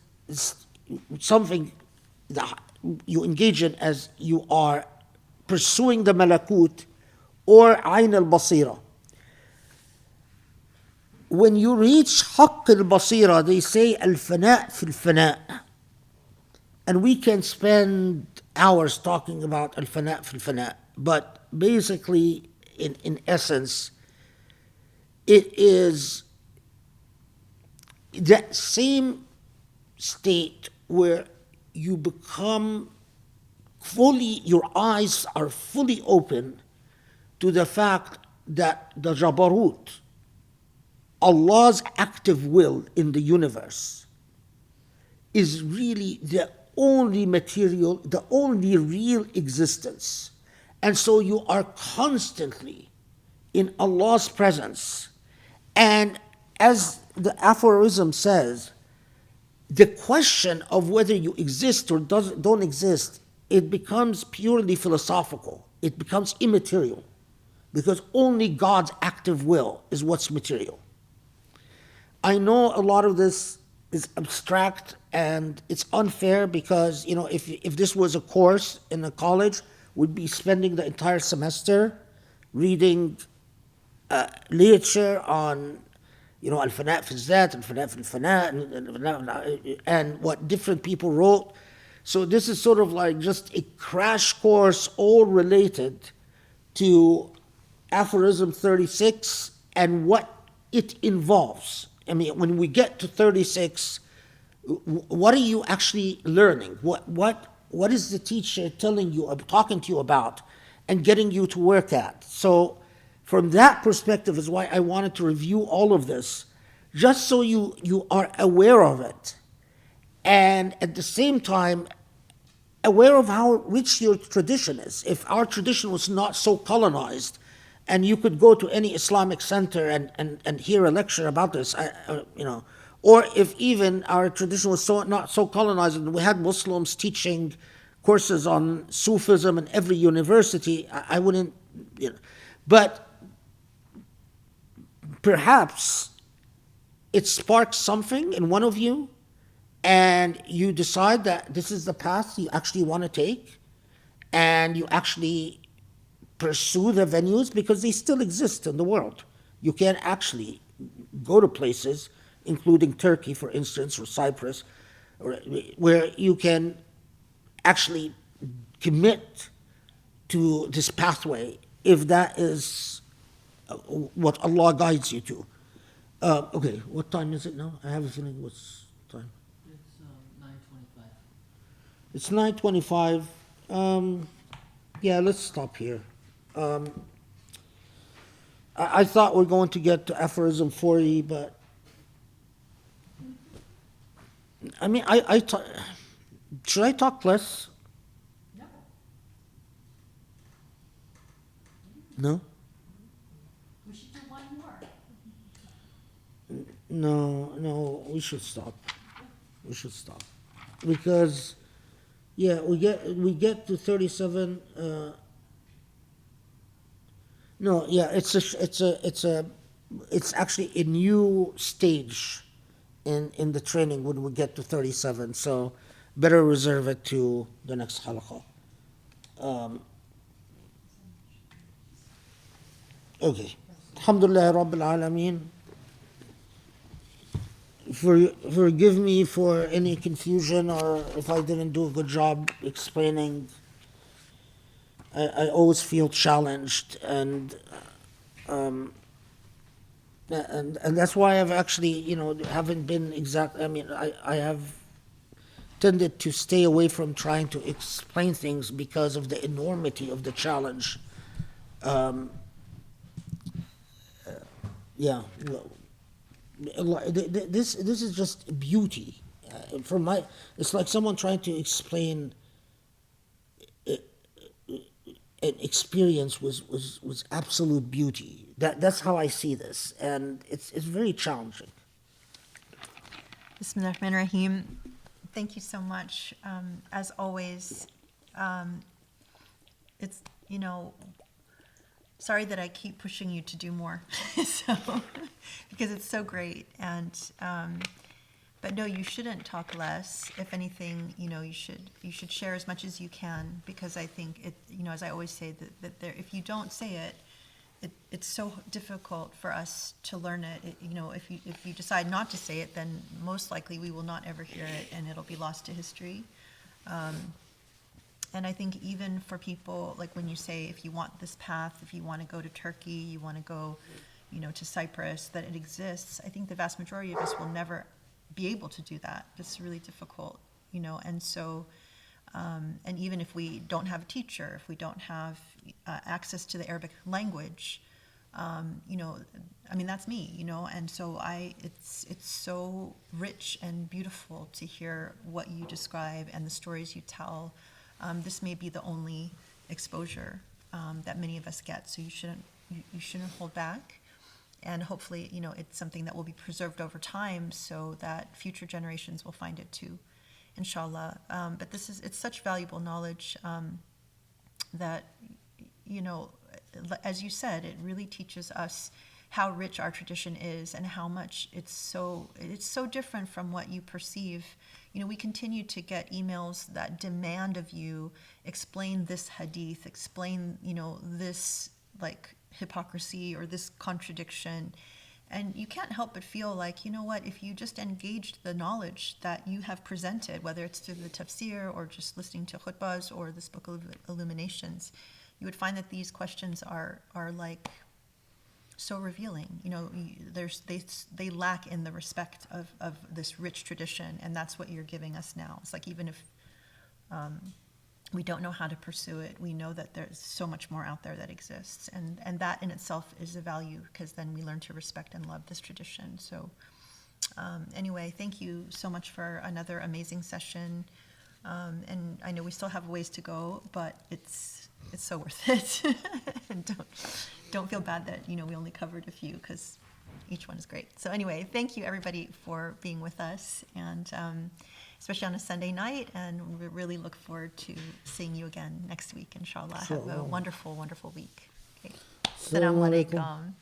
Speaker 2: something that you engage in as you are pursuing the malakut or ayn al-basira. When you reach haqq al-basira, they say al-fana fi al-fana. And we can spend hours talking about al-fana fi al-fana, but basically, in essence, it is that same state where you become fully, your eyes are fully open to the fact that the Jabarut, Allah's active will in the universe, is really the only material, the only real existence. And so you are constantly in Allah's presence. And as the aphorism says, the question of whether you exist or don't exist, it becomes purely philosophical. It becomes immaterial, because only God's active will is what's material. I know a lot of this is abstract and it's unfair, because if this was a course in a college, we'd be spending the entire semester reading literature on al-fana fi dhat, al-fana fi al-fana, and what different people wrote. So this is sort of like just a crash course, all related to aphorism 36 and what it involves. I mean, when we get to 36, what are you actually learning? What is the teacher telling you, talking to you about, and getting you to work at? So from that perspective is why I wanted to review all of this, just so you are aware of it, and at the same time aware of how rich your tradition is. If our tradition was not so colonized, and you could go to any Islamic center and hear a lecture about this, or if even our tradition was not so colonized and we had Muslims teaching courses on Sufism in every university, I wouldn't, but perhaps it sparks something in one of you, and you decide that this is the path you actually want to take, and you actually pursue the venues, because they still exist in the world. You can actually go to places, including Turkey, for instance, or Cyprus, where you can actually commit to this pathway, if that is what Allah guides you to. Okay, what time is it now? I have a feeling what's time.
Speaker 3: It's 9:25.
Speaker 2: It's 9:25. Yeah, let's stop here. I thought we're going to get to aphorism 40, but I mean, should I talk less? No?
Speaker 4: We should do one more.
Speaker 2: No, we should stop. We should stop. Because, yeah, we get to 37, no, yeah, it's actually a new stage in the training when we get to 37, so better reserve it to the next halaqah. Okay. Alhamdulillah Rabbil Alameen. Forgive me for any confusion or if I didn't do a good job explaining. I always feel challenged, and that's why I've actually, haven't been exact. I mean, I have tended to stay away from trying to explain things because of the enormity of the challenge. Yeah, this is just beauty. From my, it's like someone trying to explain an experience was absolute beauty. That's how I see this, and it's very challenging.
Speaker 5: Bismillah ar-Rahman ar-Rahim. Thank you so much. As always, it's, sorry that I keep pushing you to do more, so, because it's so great. And, but no, you shouldn't talk less. If anything, you should share as much as you can, because I think it, as I always say, that there, if you don't say it, it's so difficult for us to learn it. If you decide not to say it, then most likely we will not ever hear it, and it'll be lost to history. And I think even for people, like when you say, if you want this path, if you want to go to Turkey, you want to go, to Cyprus, that it exists. I think the vast majority of us will never be able to do that. It's really difficult, and so, and even if we don't have a teacher, if we don't have access to the Arabic language, I mean, that's me, and so it's so rich and beautiful to hear what you describe and the stories you tell. This may be the only exposure that many of us get, so you shouldn't hold back. And hopefully, it's something that will be preserved over time so that future generations will find it too, inshallah. But it's such valuable knowledge that, as you said, it really teaches us how rich our tradition is and how much it's so different from what you perceive. We continue to get emails that demand of you explain this hadith, explain, this like hypocrisy or this contradiction. And you can't help but feel like, what, if you just engaged the knowledge that you have presented, whether it's through the tafsir or just listening to khutbahs or this book of Illuminations, you would find that these questions are like so revealing. They lack in the respect of this rich tradition, and that's what you're giving us now. It's like, even if we don't know how to pursue it, we know that there's so much more out there that exists, and that in itself is a value, because then we learn to respect and love this tradition. So anyway, thank you so much for another amazing session, and I know we still have a ways to go, but it's so worth it. And don't feel bad that we only covered a few, because each one is great. So anyway, thank you everybody for being with us, and especially on a Sunday night, and we really look forward to seeing you again next week, inshallah. Have a wonderful, wonderful week. Okay. Assalamu alaikum.